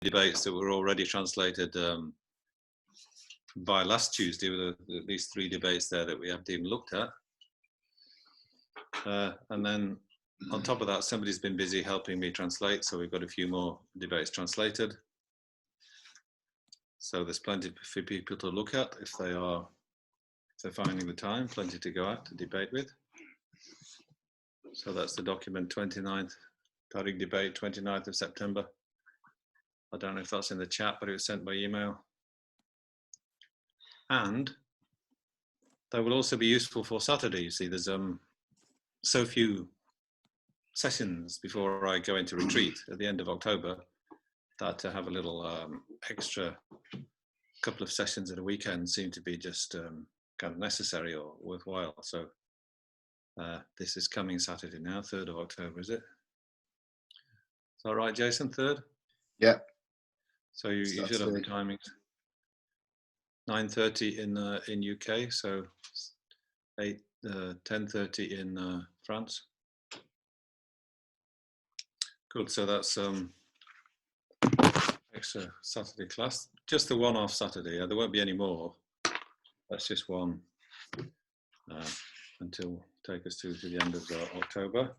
debates that were already translated by last Tuesday, with at least 3 debates there that we haven't even looked at. And then on top of that, somebody's been busy helping me translate, so we've got a few more debates translated. So there's plenty for people to look at if they're finding the time, plenty to go out to debate with. So that's the document 29th, Tariq debate, 29th of September. I don't know if that's in the chat, but it was sent by email. And that will also be useful for Saturday. You see, there's so few sessions before I go into retreat at the end of October that to have a little extra couple of sessions at a weekend seem to be just kind of necessary or worthwhile. So this is coming Saturday now, 3rd of October, is it? Is that right, Jason, 3rd? Yeah. So you should have the timings. 9:30 in UK, so 10:30 in France. Good, so that's extra Saturday class. Just the one-off Saturday, there won't be any more. That's just one until take us to the end of October.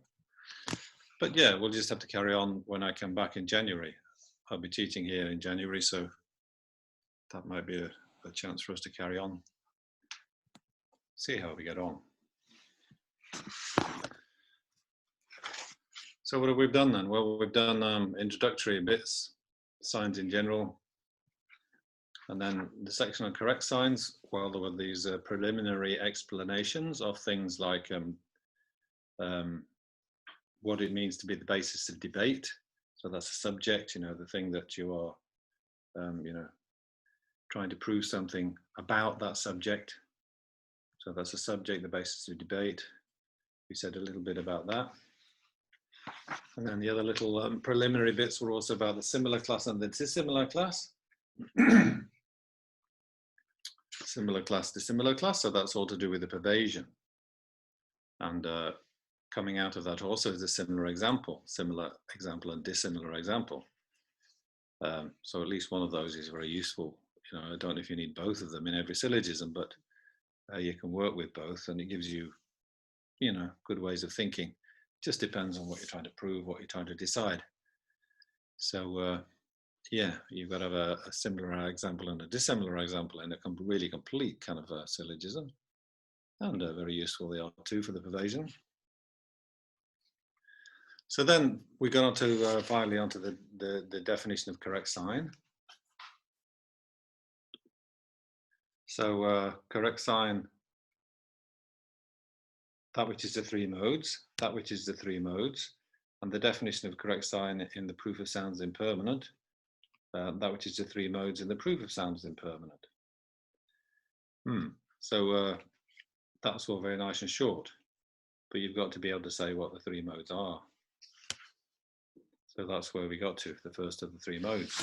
But yeah, we'll just have to carry on when I come back in January. I'll be teaching here in January, so that might be a chance for us to carry on. See how we get on. So what have we done then? Well, we've done introductory bits, signs in general, and then the section on correct signs. Well, there were these preliminary explanations of things like what it means to be the basis of debate. So that's a subject, you know, the thing that you are, you know, trying to prove something about that subject. So that's a subject, the basis of debate. We said a little bit about that. And then the other little preliminary bits were also about the similar class and the dissimilar class. Similar class, dissimilar class, so that's all to do with the pervasion. And coming out of that also is a similar example and dissimilar example. So at least one of those is very useful. You know, I don't know if you need both of them in every syllogism, but you can work with both, and it gives you, you know, good ways of thinking. Just depends on what you're trying to prove, what you're trying to decide. So yeah, you've got to have a similar example and a dissimilar example in a really complete kind of syllogism, and very useful they are too for the pervasion. So then we got on to finally onto the definition of correct sign. So correct sign, that which is the 3 modes, that which is the 3 modes, and the definition of correct sign in the proof of sounds impermanent, that which is the 3 modes in the proof of sounds impermanent. So that's all very nice and short, but you've got to be able to say what the 3 modes are. So that's where we got to, the first of the 3 modes.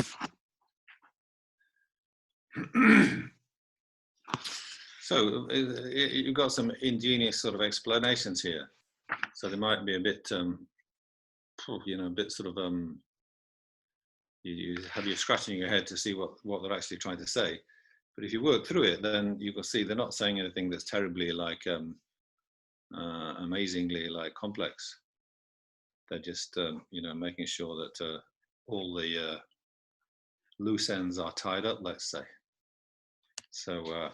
So you've got some ingenious sort of explanations here. So they might be a bit, you know, a bit sort of, you have you scratching your head to see what they're actually trying to say. But if you work through it, then you will see they're not saying anything that's terribly like, amazingly like complex. They're just, you know, making sure that all the loose ends are tied up, let's say. So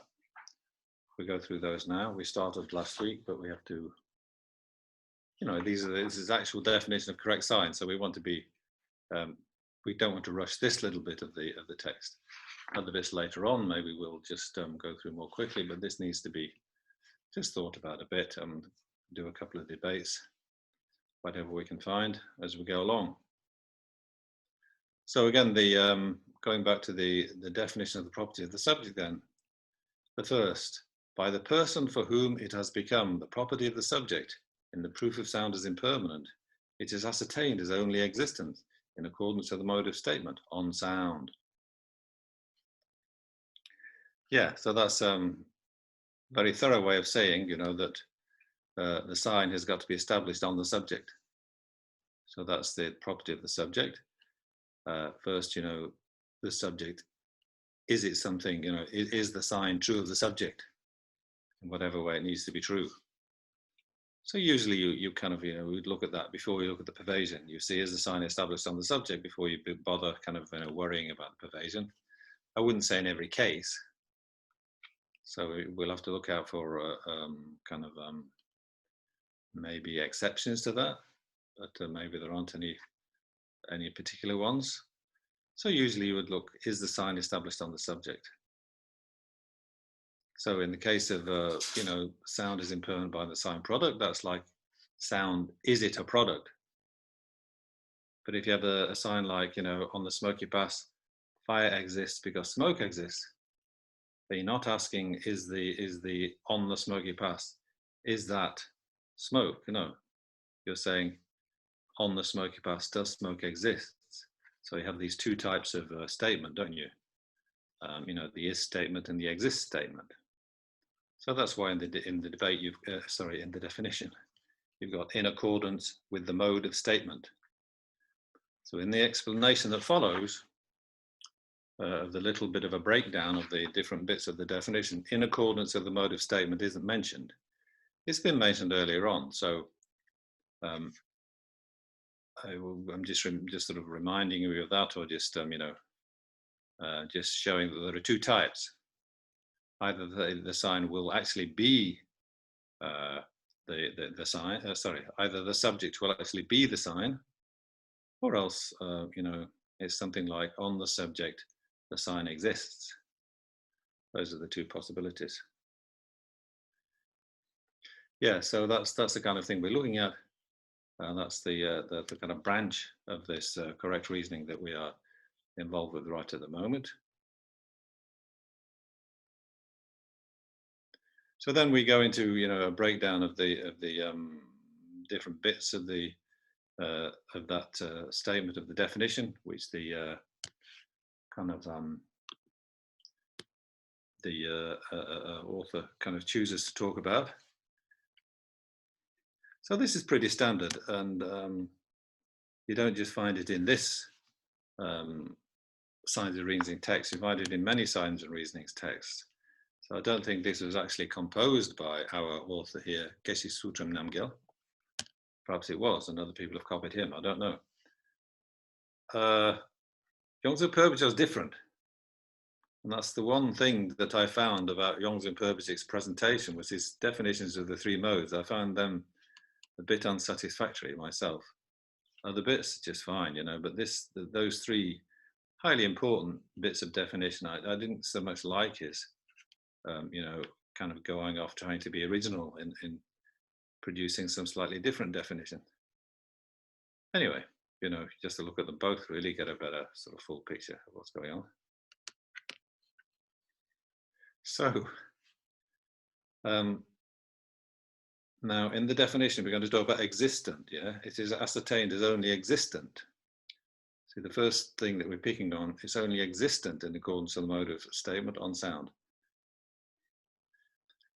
we go through those now. We started last week, but we have to, you know, this is actual definition of correct sign. So we want to be, we don't want to rush this little bit of the text. Other bits later on, maybe we'll just go through more quickly, but this needs to be just thought about a bit and do a couple of debates, whatever we can find as we go along. So again, going back to the definition of the property of the subject then, the first, by the person for whom it has become the property of the subject in the proof of sound as impermanent, it is ascertained as only existent in accordance with the mode of statement on sound. Yeah, so that's a very thorough way of saying, you know, that the sign has got to be established on the subject. So that's the property of the subject. first, the subject, is it something, is the sign true of the subject in whatever way it needs to be true? So usually you kind of, we'd look at that before we look at the pervasion. You see, is the sign established on the subject before you bother kind of worrying about the pervasion? I wouldn't say in every case. So we'll have to look out for kind of maybe exceptions to that, but maybe there aren't any particular ones. So usually you would look, is the sign established on the subject? So in the case of, sound is impermanent by the sign product, that's like sound, is it a product? But if you have a sign like, on the smoky pass, fire exists because smoke exists, then you're not asking, is the on the smoky pass, is that smoke? No, you're saying on the smoky pass, does smoke exist? So you have these two types of statement, don't you? The is statement and the exist statement. So that's why in the debate, in the definition, you've got in accordance with the mode of statement. So in the explanation that follows, the little bit of a breakdown of the different bits of the definition, in accordance with the mode of statement isn't mentioned. It's been mentioned earlier on. So I'm just sort of reminding you of that, or just just showing that there are two types. Either the sign will actually be the sign. Either the subject will actually be the sign, or else it's something like on the subject the sign exists. Those are the two possibilities. Yeah, so that's the kind of thing we're looking at. That's the kind of branch of this correct reasoning that we are involved with right at the moment. So then we go into a breakdown of the different bits of that statement of the definition, which the kind of the author kind of chooses to talk about. So this is pretty standard, and you don't just find it in this signs and reasoning text, you find it in many signs and reasonings texts. So I don't think this was actually composed by our author here, Geshe Sutram Namgyal. Perhaps it was, and other people have copied him, I don't know. Yongdzin Perpetua is different. And that's the one thing that I found about Yongdzin Perpetua's presentation, was his definitions of the three modes. I found them a bit unsatisfactory myself. The bits just fine, but those three highly important bits of definition, I didn't so much like his, kind of going off trying to be original in producing some slightly different definition. Anyway, just to look at them both, really get a better sort of full picture of what's going on. So now in the definition, we're going to talk about existent. Yeah, it is ascertained as only existent. See, the first thing that we're picking on is only existent in accordance with the mode of statement on sound.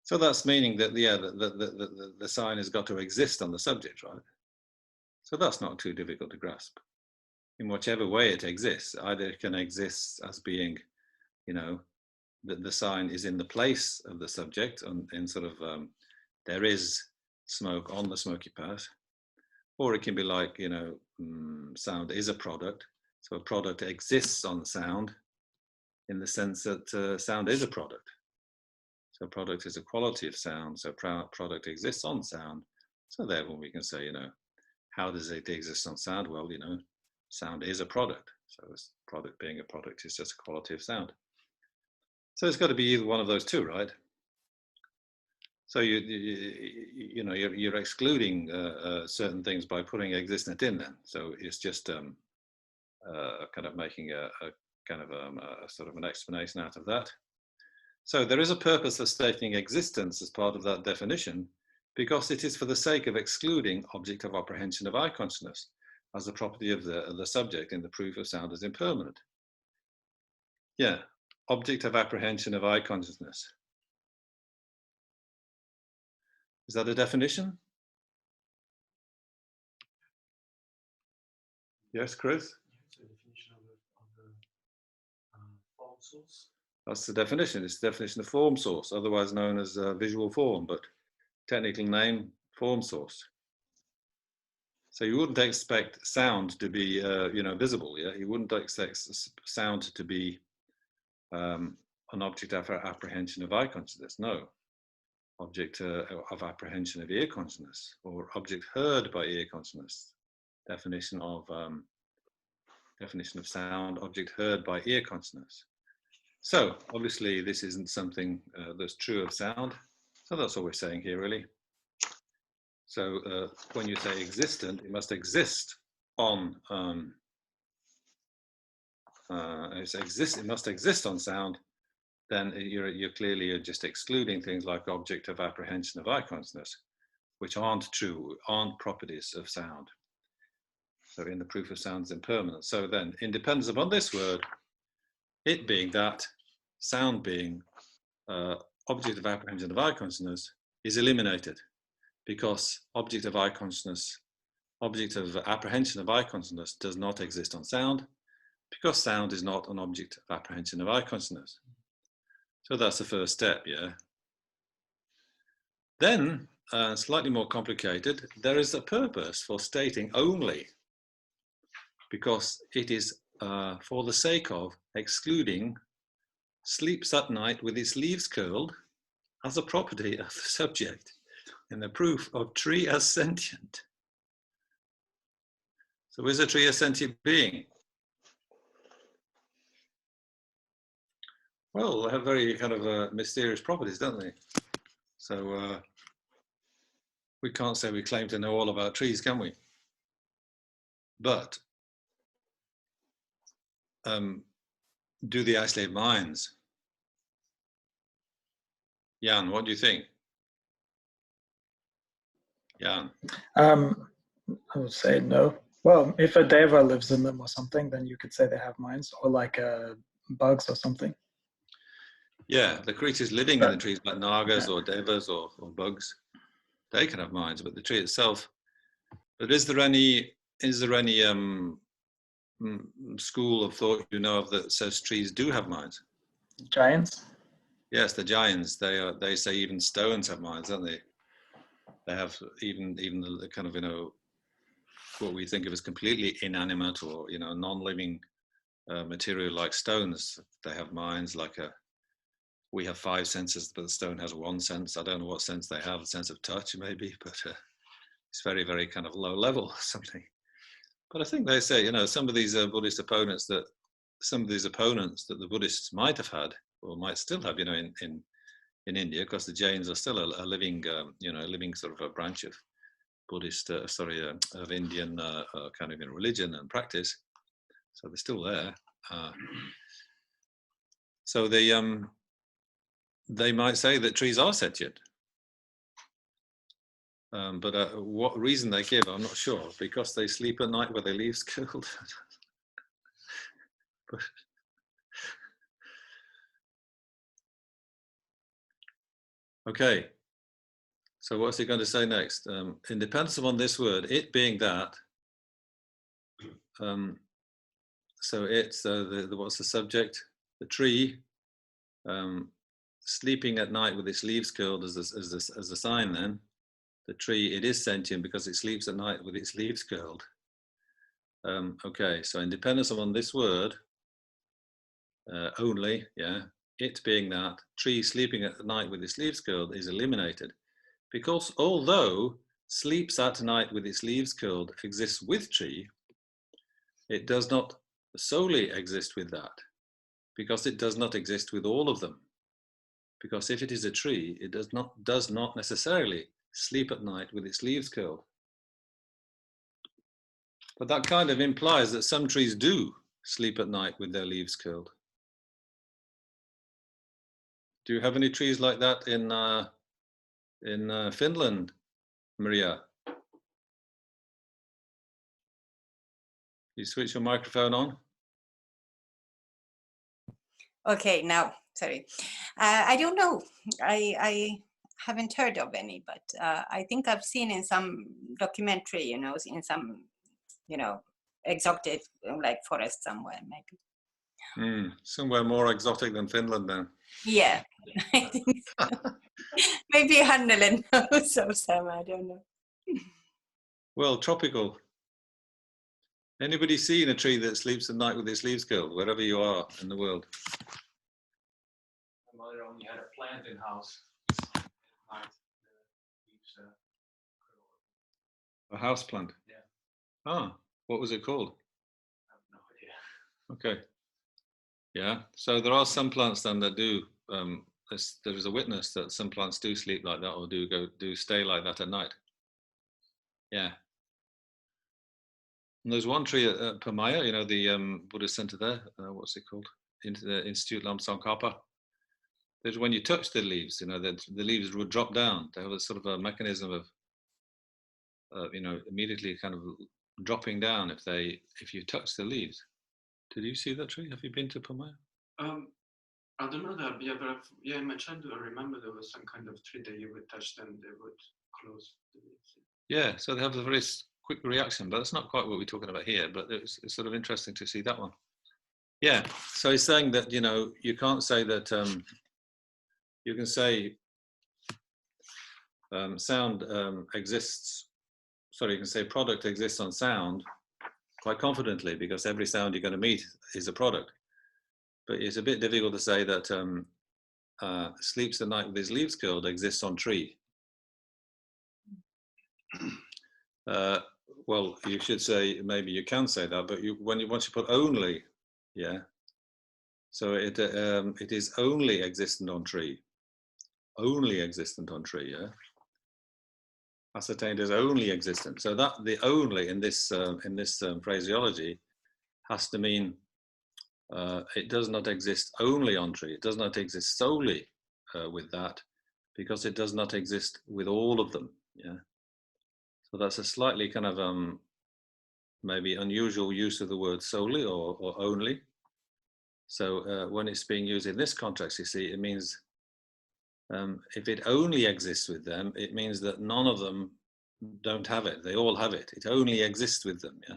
So that's meaning that the sign has got to exist on the subject, right? So that's not too difficult to grasp. In whichever way it exists, either it can exist as being, that the sign is in the place of the subject, in sort of there is smoke on the smoky pass, or it can be like sound is a product, so a product exists on sound in the sense that sound is a product. So product is a quality of sound, so product exists on sound. So therefore we can say, how does it exist on sound? Well, sound is a product. So this product being a product is just a quality of sound. So it's got to be either one of those two, right? So you're excluding certain things by putting existent in then. So it's just kind of making a kind of a sort of an explanation out of that. So there is a purpose for stating existence as part of that definition, because it is for the sake of excluding object of apprehension of eye consciousness as a property of the subject in the proof of sound as impermanent. Yeah, object of apprehension of eye consciousness. Is that a definition? Yes, Chris? It's a definition of That's the definition. It's the definition of form source, otherwise known as visual form, but technical name, form source. So you wouldn't expect sound to be, visible. Yeah, you wouldn't expect sound to be an object of apprehension of eye consciousness. No, object of apprehension of ear consciousness, or object heard by ear consciousness. Definition of sound: object heard by ear consciousness. So obviously, this isn't something that's true of sound. So that's all we're saying here, really. So when you say existent, it must exist on. It must exist on sound. Then you're clearly just excluding things like object of apprehension of eye consciousness, which aren't true, aren't properties of sound. So in the proof of sound's impermanent. So then, independence upon this word, it being that, sound being object of apprehension of eye consciousness, is eliminated, because object of eye consciousness, object of apprehension of eye consciousness does not exist on sound, because sound is not an object of apprehension of eye consciousness. So that's the first step, yeah. Then, slightly more complicated, there is a purpose for stating only, because it is for the sake of excluding sleeps at night with its leaves curled as a property of the subject in the proof of tree as sentient. So is a tree a sentient being? Well, they have very kind of mysterious properties, don't they? So we can't say we claim to know all about trees, can we? But do they actually have minds? Jan, what do you think? Jan? I would say no. Well, if a deva lives in them or something, then you could say they have minds, or like bugs or something. Yeah, the creatures living in the trees, like nagas or devas or bugs, they can have minds, but the tree itself. But is there any school of thought you know of that says trees do have minds? Giants? Yes, the giants. They say even stones have minds, don't they? They have even the kind of what we think of as completely inanimate or non-living material like stones. They have minds like we have 5 senses, but the stone has 1 sense. I don't know what sense they have, a sense of touch maybe, but it's very, very kind of low level something. But I think they say, some of these Buddhist opponents that the Buddhists might have had or might still have, in India, because the Jains are still a living, living sort of a branch of Buddhist, of Indian kind of religion and practice. So they're still there. So they might say that trees are sentient. But what reason they give, I'm not sure. Because they sleep at night with their leaves curled. But, okay. So what's he going to say next? In dependence upon this word, it being that. So it's what's the subject? The tree. Sleeping at night with its leaves curled as a sign. Then the tree, it is sentient because it sleeps at night with its leaves curled. Okay, so in dependence upon this word only, yeah, it being that, tree sleeping at night with its leaves curled is eliminated, because although sleeps at night with its leaves curled exists with tree, it does not solely exist with that, because it does not exist with all of them. Because if it is a tree, it does not necessarily sleep at night with its leaves curled. But that kind of implies that some trees do sleep at night with their leaves curled. Do you have any trees like that in Finland, Maria? You switch your microphone on. Okay, now, sorry. I don't know. I haven't heard of any, but I think I've seen in some documentary, in some, exotic, like forest somewhere, maybe. Somewhere more exotic than Finland then. Yeah, I think so. Maybe Hannele knows of some, I don't know. Well, tropical. Anybody seen a tree that sleeps at night with its leaves curled, wherever you are in the world? My mother only had a plant in house. A house plant? Yeah. Ah, what was it called? I have no idea. Okay. Yeah, so there are some plants then that do, there is a witness that some plants do sleep like that or do stay like that at night. Yeah. And there's one tree at Pamaya, you know, the Buddhist center there, what's it called? Into the Institute Lam Tsongkhapa. There's when you touch the leaves, you know, the leaves would drop down. They have a sort of a mechanism of, you know, immediately kind of dropping down if you touch the leaves. Did you see that tree? Have you been to Pamaya? I don't know that, yeah, but yeah, in my childhood, I remember there was some kind of tree that you would touch them, they would close the leaves. Yeah, so they have a very quick reaction, but that's not quite what we're talking about here, but it's sort of interesting to see that one. Yeah, so he's saying that, you know, you can't say that, you can say sound exists, sorry, you can say product exists on sound quite confidently because every sound you're going to meet is a product. But it's a bit difficult to say that sleeps the night with his leaves curled exists on tree. Well, you should say, maybe you can say that, but once you put only, yeah, so it is only existent on tree. Only existent on tree, yeah. Ascertained as only existent. So that the only in this phraseology has to mean it does not exist only on tree. It does not exist solely with that, because it does not exist with all of them. Yeah. So that's a slightly kind of maybe unusual use of the word solely or only. So when it's being used in this context, you see, it means if it only exists with them, it means that none of them don't have it. They all have it. It only exists with them. Yeah,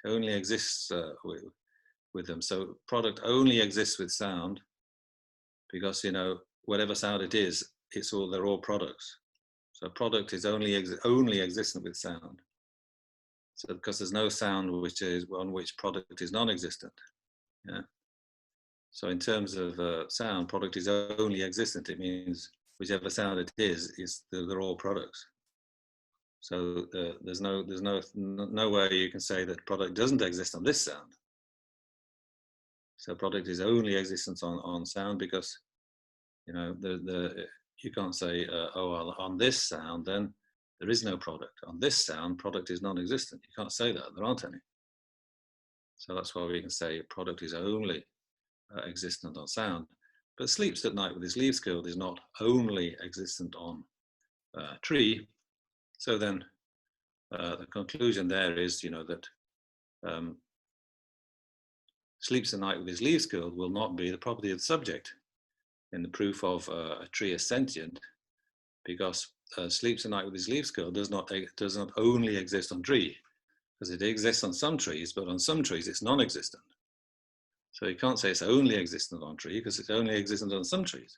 it only exists with them. So product only exists with sound because, you know, whatever sound it is, they're all products. So product is only existent with sound. So because there's no sound on which product is non-existent. Yeah. So in terms of sound, product is only existent. It means whichever sound it is they're all products. So there's no way you can say that product doesn't exist on this sound. So product is only existence on sound because, you know, you can't say oh, on this sound then there is no product. On this sound, product is non-existent. You can't say that. There aren't any. So that's why we can say product is only existent on sound. But sleeps at night with his leaves curled is not only existent on tree. So then the conclusion there is, you know, that sleeps at night with his leaves curled will not be the property of the subject in the proof of a tree is sentient, because sleeps at night with his leaves curled does not only exist on tree, because it exists on some trees, but on some trees it's non-existent. So you can't say it's only existent on tree because it's only existent on some trees.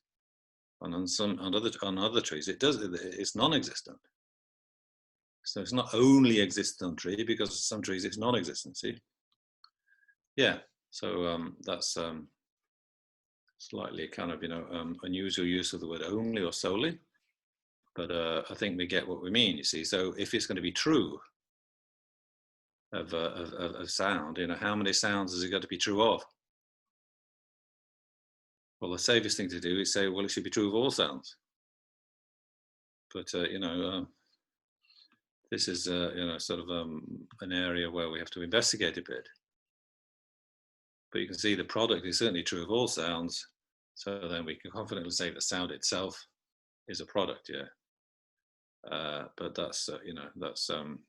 And on other trees it's non-existent. So it's not only existent on tree because on some trees it's non-existent. See? Yeah. So that's slightly kind of, you know, unusual use of the word only or solely. But I think we get what we mean. You see. So if it's going to be true of sound, you know, how many sounds has it got to be true of? Well, the safest thing to do is say, well, it should be true of all sounds. But, you know, this is, you know, sort of an area where we have to investigate a bit. But you can see the product is certainly true of all sounds. So then we can confidently say that sound itself is a product, yeah. But that's, you know, that's an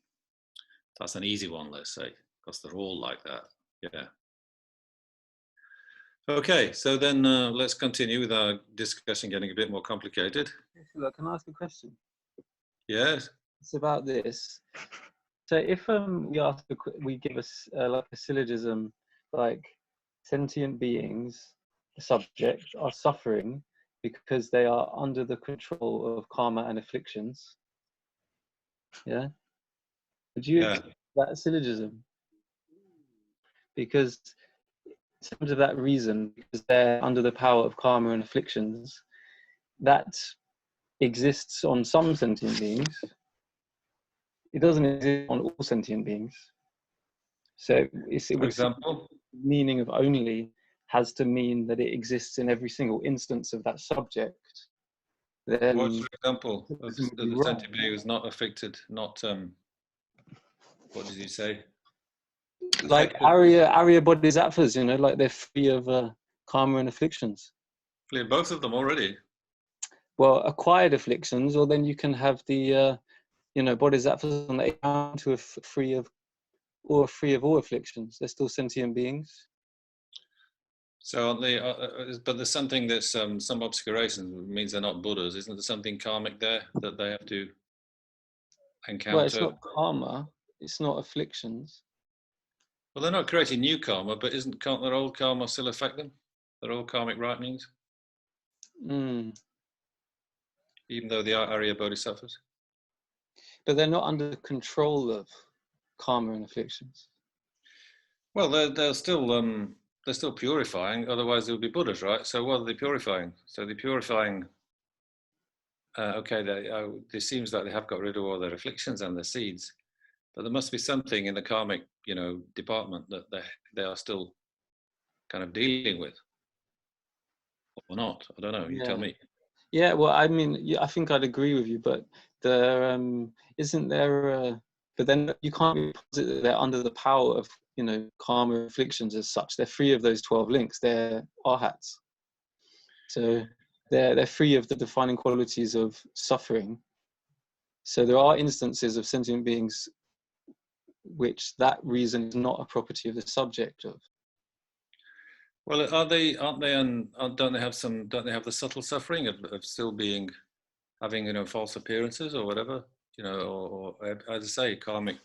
easy one, let's say, because they're all like that, yeah. Okay, so then let's continue with our discussion getting a bit more complicated. Can I ask a question? Yes. It's about this. So if we give us like a syllogism, like sentient beings, the subject, are suffering because they are under the control of karma and afflictions. Yeah? Would you Yeah. accept that syllogism? Because in terms of that reason, because they're under the power of karma and afflictions, that exists on some sentient beings. It doesn't exist on all sentient beings. So it For would example, meaning of only has to mean that it exists in every single instance of that subject. Then what's the example of syllogism would be the wrong. sentient being who's not affected, not, what did you say? Like Affected, Arya Bodhisattvas, you know, like they're free of karma and afflictions. both of them already. Well, acquired afflictions, or then you can have the, you know, Bodhisattvas on the 8th round who are free of all afflictions. They're still sentient beings. So but there's something that's some obscuration means they're not Buddhas. Isn't there something karmic there that they have to encounter? Well, it's not karma. It's not afflictions. Well, they're not creating new karma, but can't their old karma still affect them? Their old karmic ripenings, even though they are Arya Bodhisattvas. But they're not under control of karma and afflictions. Well, they're still purifying. Otherwise, they would be Buddhas, right? So what are they purifying? So they're purifying. Okay, it seems like they have got rid of all their afflictions and their seeds, but there must be something in the karmic, you know, department that they are still kind of dealing with, or not. I don't know. You tell me. Yeah, well, I mean, I think I'd agree with you, but there isn't there. But then you can't be positive that they're under the power of, you know, karma afflictions as such. They're free of those 12 links. They're arhats, so they're free of the defining qualities of suffering. So there are instances of sentient beings which that reason is not a property of the subject of. Well, aren't they? And don't they have the subtle suffering of still having, you know, false appearances or whatever, you know, or as I say, karmic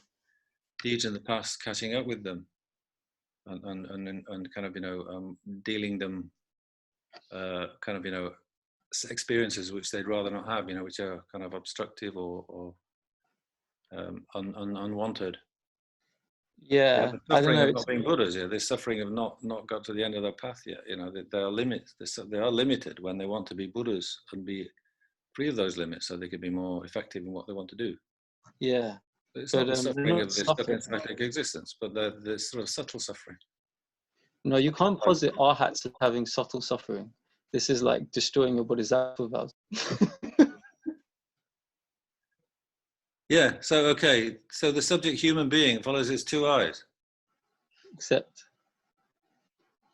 deeds in the past catching up with them, and kind of, you know, dealing them, kind of, you know, experiences which they'd rather not have, you know, which are kind of obstructive or unwanted. Yeah, the I don't suffering know. of not being Buddhas. Yeah, they're suffering of not got to the end of their path yet. You know, they are limits. They are limited when they want to be Buddhas and be free of those limits, so they can be more effective in what they want to do. Yeah, It's but not the they're suffering not of this stuck suffering. in static existence, but the sort of subtle suffering. No, you can't posit arhats as having subtle suffering. This is like destroying your bodhisattva vows. Yeah. So okay. So the subject human being follows its two eyes. Except,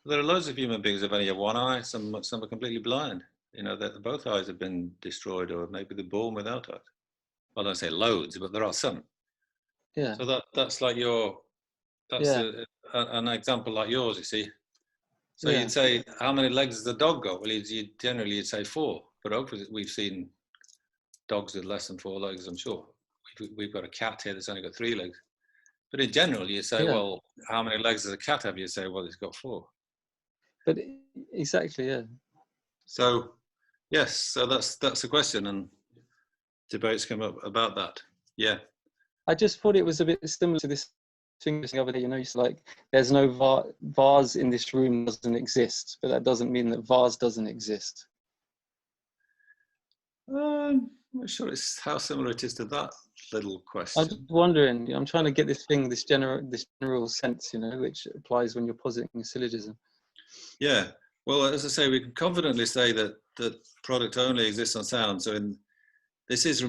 There are loads of human beings that only have one eye. Some are completely blind. You know, that both eyes have been destroyed, or maybe they're born without eyes. I don't say loads, but there are some. yeah, So that's like that's yeah, an example like yours, you see. So yeah, you'd say, how many legs has the dog got? Well, generally you'd say 4, but obviously we've seen dogs with less than 4 legs, I'm sure. We've got a cat here that's only got 3 legs. But in general, you say, yeah. well, how many legs does a cat have? You say, well, it's got 4. But exactly, yeah. So, yes, so that's the question, and debates come up about that. Yeah. I just thought it was a bit similar to this thing the other day. You know, it's like there's no vase in this room doesn't exist, but that doesn't mean that vase doesn't exist. I'm not sure it's how similar it is to that little question. I'm just wondering. You know, I'm trying to get this general sense, you know, which applies when you're positing a syllogism. Yeah. Well, as I say, we can confidently say that product only exists on sound. So this is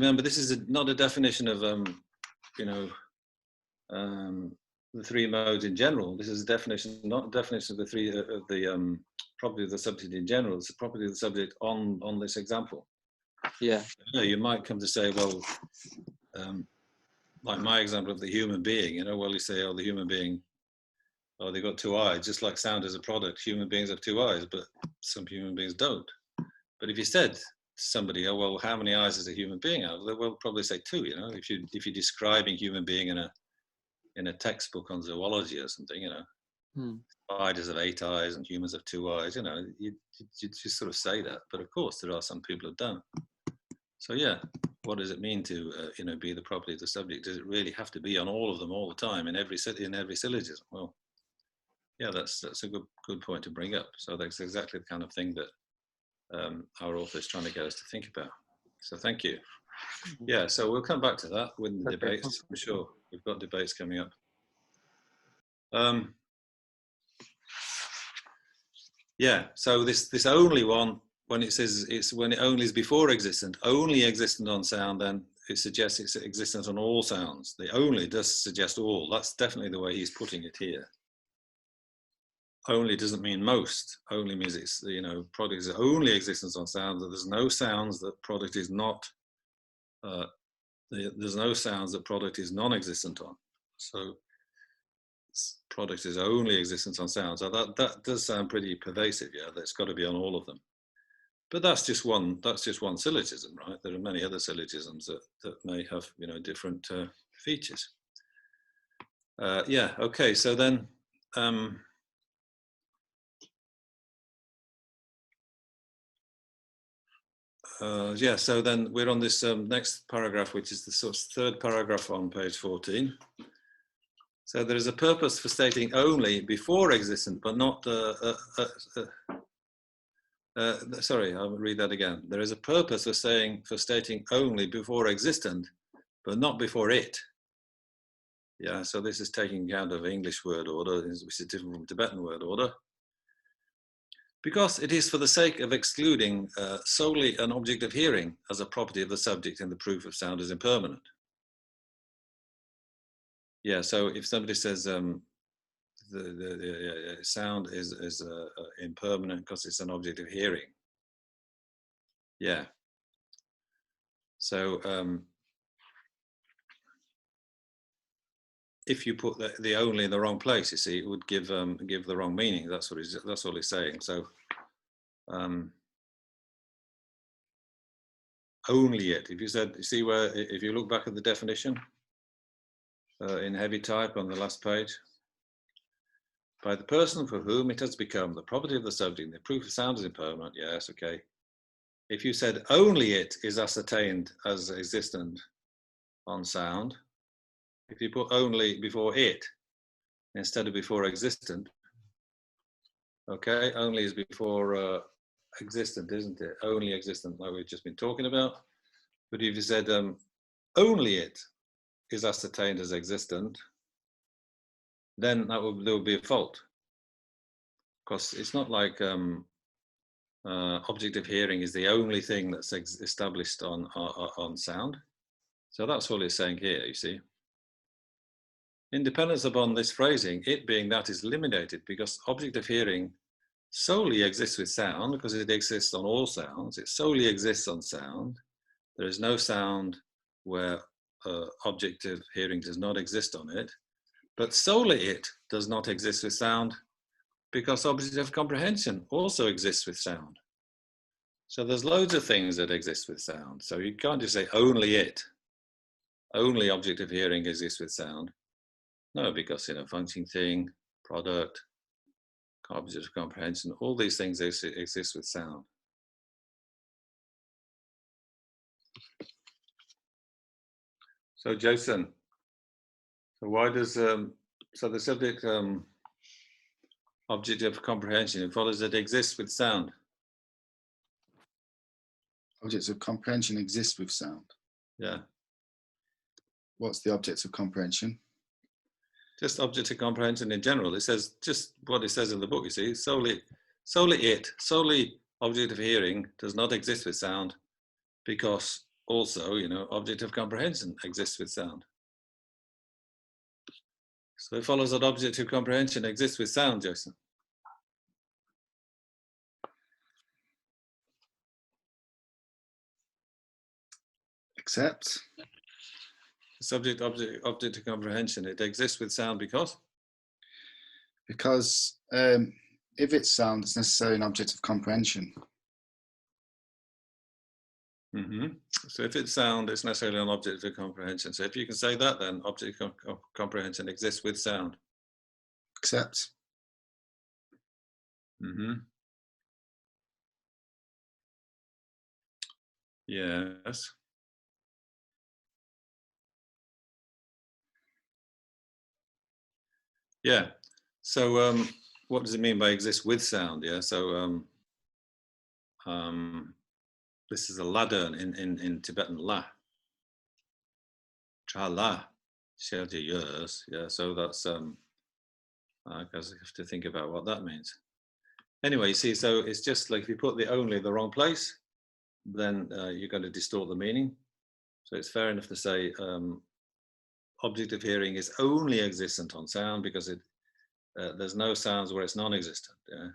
not a definition of you know, the 3 modes in general. This is a definition, not a definition of the 3 of the property of the subject in general. It's the property of the subject on this example. Yeah. You know, you might come to say, well, like my example of the human being. You know, well, you say, oh, the human being, oh, they've got 2 eyes, just like sound is a product. Human beings have 2 eyes, but some human beings don't. But if you said to somebody, oh, well, how many eyes does a human being have? They will probably say 2. You know, if you're describing human being in a textbook on zoology or something, you know, spiders have 8 eyes and humans have 2 eyes. You know, you just sort of say that, but of course there are some people who don't. So yeah, what does it mean to you know, be the property of the subject? Does it really have to be on all of them all the time in every syllogism? Well, yeah, that's a good point to bring up. So that's exactly the kind of thing that our author is trying to get us to think about. So thank you. Yeah, so we'll come back to that with the debates. I'm sure we've got debates coming up. Yeah, so this only one, when it says when it only is before existent, only existent on sound, then it suggests it's existent on all sounds. The only does suggest all. That's definitely the way he's putting it here. Only doesn't mean most. Only means it's, you know, product is only existence on sound. That there's no sounds that product is not. There's no sounds that product is non-existent on. So product is only existence on sound. So that does sound pretty pervasive. Yeah, that's got to be on all of them. But that's just one syllogism, right? There are many other syllogisms that may have, you know, different features. Yeah. Okay. So then. Yeah, so then we're on this next paragraph, which is the sort of third paragraph on page 14. So there is a purpose for stating only before existent, but not, sorry, I'll read that again. There is a purpose for stating only before existent, but not before it. Yeah, so this is taking account of English word order, which is different from Tibetan word order. Because it is for the sake of excluding solely an object of hearing as a property of the subject in the proof of sound is impermanent. Yeah, so if somebody says the sound is impermanent because it's an object of hearing. Yeah. So if you put the only in the wrong place, you see, it would give the wrong meaning. That's all he's saying. So only it. If you said, you see where, if you look back at the definition in heavy type on the last page, by the person for whom it has become the property of the subject, the proof of sound is impermanent. Yes, okay. If you said only it is ascertained as existent on sound, if you put only before it instead of before existent, okay, only is before existent, isn't it? Only existent, like we've just been talking about. But if you said only it is ascertained as existent, then there would be a fault, because it's not like object of hearing is the only thing that's established on sound. So that's all it's saying here, you see. Independence upon this phrasing, it being that is eliminated because object of hearing solely exists with sound, because it exists on all sounds. It solely exists on sound. There is no sound where object of hearing does not exist on it. But solely it does not exist with sound because object of comprehension also exists with sound. So there's loads of things that exist with sound. So you can't just say only it. Only object of hearing exists with sound. No, because, you know, functioning thing, product, object of comprehension, all these things exist with sound. So Jason, so why does, so the subject object of comprehension, it follows that it exists with sound. Objects of comprehension exist with sound. Yeah. What's the object of comprehension? Just object of comprehension in general. It says just what it says in the book, you see, solely object of hearing does not exist with sound because also, you know, object of comprehension exists with sound. So it follows that object of comprehension exists with sound, Jason. Except? Subject, object of comprehension, it exists with sound because? Because if it's sound, it's necessarily an object of comprehension. Mm-hmm. So if it's sound, it's necessarily an object of comprehension. So if you can say that, then object of comprehension exists with sound. Except? Mm-hmm. Yes. Yeah. So what does it mean by exist with sound? Yeah. So this is a ladder in Tibetan la. Cha la. Yes. Yeah. So that's I guess I have to think about what that means. Anyway, you see, so it's just like if you put the only in the wrong place, then you're going to distort the meaning. So it's fair enough to say object of hearing is only existent on sound because there's no sounds where it's non-existent. Yeah?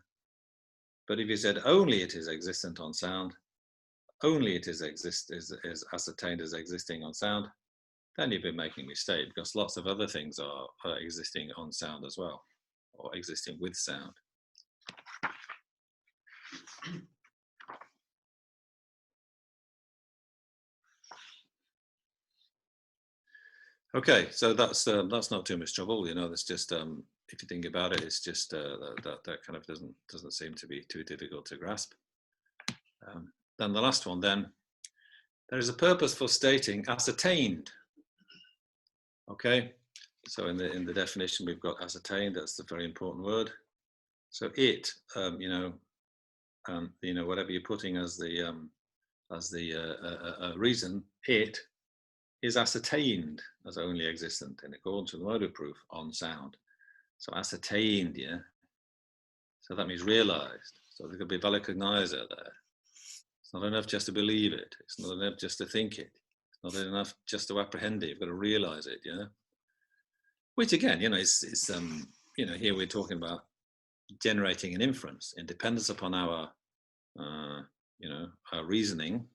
But if you said only it is existent on sound, only it is ascertained as existing on sound, then you've been making a mistake because lots of other things are existing on sound as well, or existing with sound. Okay, so that's not too much trouble, you know. That's just if you think about it, it's just that kind of doesn't seem to be too difficult to grasp. Then the last one, then there is a purpose for stating ascertained. Okay, so in the definition we've got ascertained. That's a very important word. So it, you know, whatever you're putting as the reason, it is ascertained as only existent in accordance with the motive proof on sound. So ascertained, yeah. So that means realized. So there could be velicognizer there. It's not enough just to believe it. It's not enough just to think it. It's not enough just to apprehend it. You've got to realize it, yeah. Which again, you know, is you know, here we're talking about generating an inference in dependence upon our, you know, our reasoning,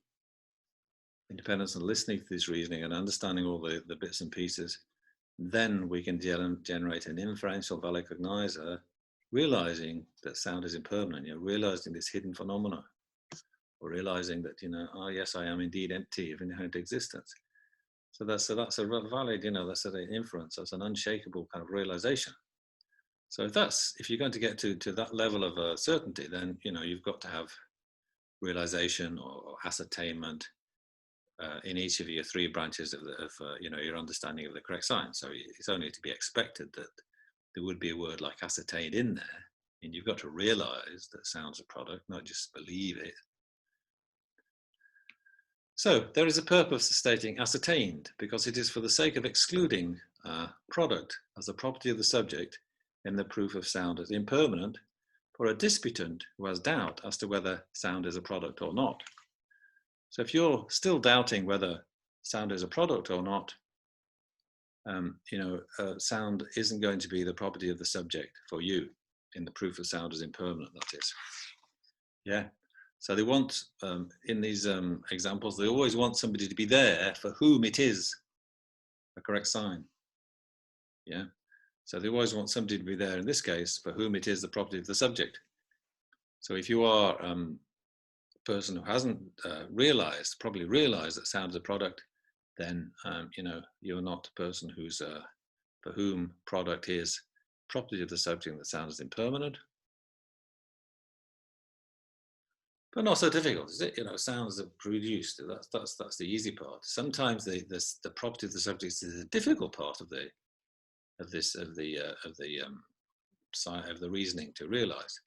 independence on listening to this reasoning and understanding all the bits and pieces. Then we can generate an inferential velicognizer, realizing that sound is impermanent, you know, realizing this hidden phenomena, or realizing that, you know, oh yes, I am indeed empty of inherent existence. So that's a valid, you know, that's an inference, that's an unshakable kind of realization. So if you're going to get to that level of certainty, then, you know, you've got to have realization or ascertainment in each of your three branches of you know, your understanding of the correct science. So it's only to be expected that there would be a word like ascertained in there, and you've got to realize that sound's a product, not just believe it. So there is a purpose of stating ascertained because it is for the sake of excluding product as a property of the subject in the proof of sound as impermanent for a disputant who has doubt as to whether sound is a product or not. So if you're still doubting whether sound is a product or not, you know, sound isn't going to be the property of the subject for you in the proof of sound as impermanent, that is. Yeah. So they want, in these examples, they always want somebody to be there for whom it is a correct sign. Yeah. So they always want somebody to be there, in this case, for whom it is the property of the subject. So if you are a person who hasn't probably realized that sound is a product, then, you know, you're not a person who's, for whom product is property of the subject and the sound is impermanent. But not so difficult, is it? You know, sounds are produced. That's the easy part. Sometimes the property of the subject is the difficult part of the reasoning to realize.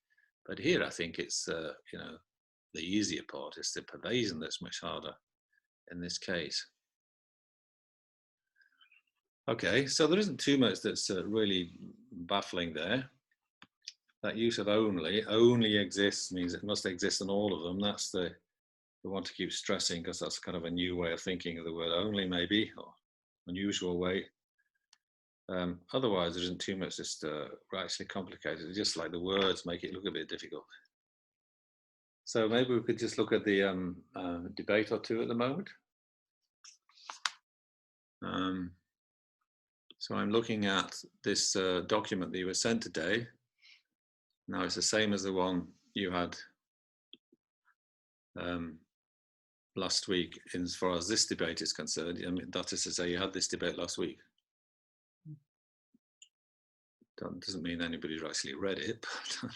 But here, I think it's you know, the easier part is the pervasion that's much harder in this case. Okay, so there isn't too much that's really baffling there. That use of only exists means it must exist in all of them. That's the want to keep stressing because that's kind of a new way of thinking of the word only, maybe, or unusual way. Otherwise, there isn't too much just actually complicated. It's just like the words make it look a bit difficult. So maybe we could just look at the debate or two at the moment. So I'm looking at this document that you were sent today. Now it's the same as the one you had last week, as far as this debate is concerned. I mean, that is to say, you had this debate last week. Doesn't mean anybody's actually read it, but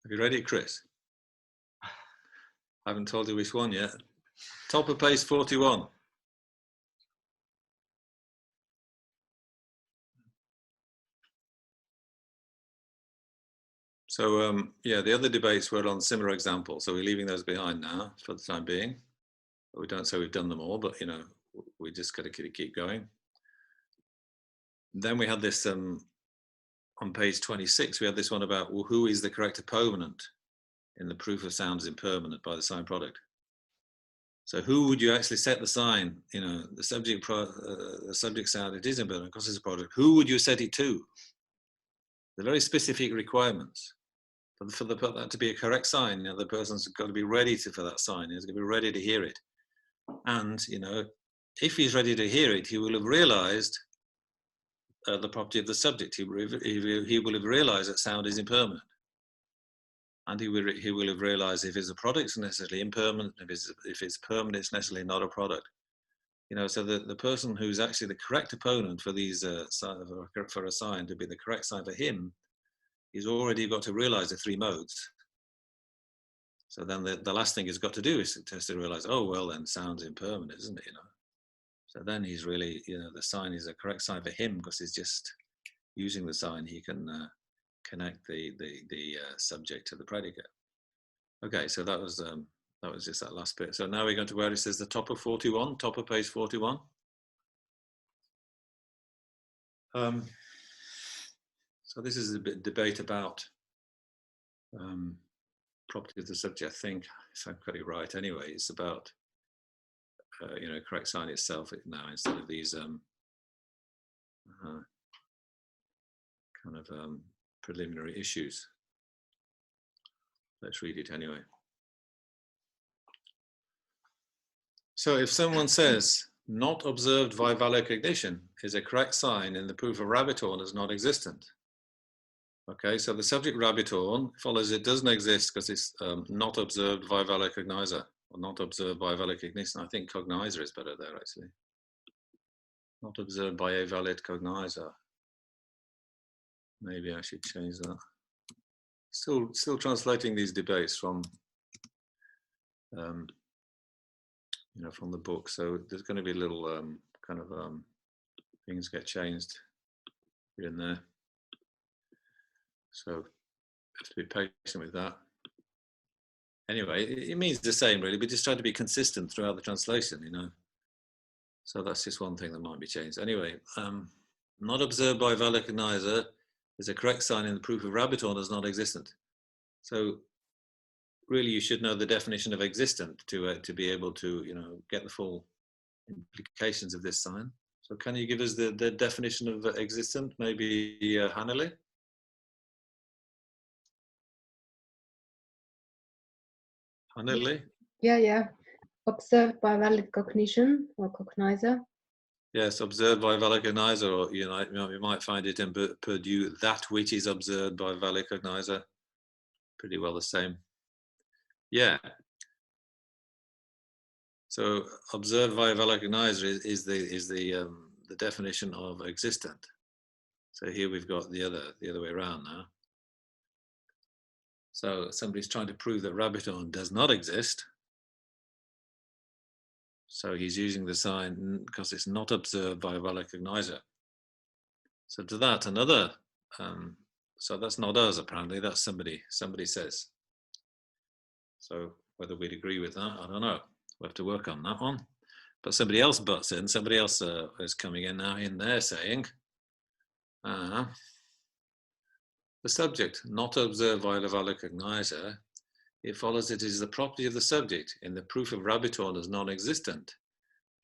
Have you read it, Chris? I haven't told you which one yet. Top of page 41. So yeah, the other debates were on similar examples. So we're leaving those behind now for the time being. We don't say we've done them all, but you know, we just got to keep going. Then we had this on page 26. We had this one about, well, who is the correct opponent in the proof of sound is impermanent by the sign product. So who would you actually set the sign? You know, the subject sound, it is impermanent because it's a product. Who would you set it to? The very specific requirements. For that to be a correct sign, you know, the person's got to be ready for that sign. He's got to be ready to hear it. And, you know, if he's ready to hear it, he will have realized the property of the subject. He will have realized that sound is impermanent. And he will have realized if it's a product, it's necessarily impermanent. If it's permanent, it's necessarily not a product. You know, so the person who's actually the correct opponent for these for a sign to be the correct sign for him, he's already got to realize the three modes. So then the last thing he's got to do is to realize, oh, well, then sound's impermanent, isn't it? You know, so then he's really, you know, the sign is a correct sign for him because he's just using the sign. He can connect the subject to the predicate. Okay, so that was just that last bit. So now we're going to where it says the top of 41, top of page 41. So this is a bit debate about property of the subject. I think, if I'm quite right anyway, it's about, you know, correct sign itself now instead of these kind of preliminary issues. Let's read it anyway. So if someone says, not observed by valid cognition is a correct sign in the proof of rabbit horn as non-existent. Okay, so the subject rabbit horn follows it doesn't exist because it's not observed by valid cognizer, or not observed by valid cognition. I think cognizer is better there, actually. Not observed by a valid cognizer. Maybe I should change that. Still translating these debates from, you know, from the book. So there's going to be little kind of things get changed here and there. So have to be patient with that. Anyway, it means the same really, but just try to be consistent throughout the translation, you know. So that's just one thing that might be changed. Anyway, not observed by valid cognizer is a correct sign in the proof of rabbit horn as non-existent. So really you should know the definition of existent to be able to, you know, get the full implications of this sign. So can you give us the definition of existent, maybe Hanneli? Hanneli? Yeah. Observed by valid cognition or cognizer. Yes, observed by valid cognizer, or you know, you might find it in Purdue, that which is observed by valid cognizer. Pretty well the same. Yeah. So observed by valid cognizer is the definition of existent. So here we've got the other way around now. So somebody's trying to prove that rabbit horn does not exist. So he's using the sign because it's not observed by a valid cognizer. So to that, another, so that's not us apparently, that's somebody says. So whether we'd agree with that, I don't know. We'll have to work on that one. But somebody else butts in, somebody else is coming in now in there saying, the subject not observed by the valid cognizer, it follows it is the property of the subject in the proof of rabbit horn as non-existent,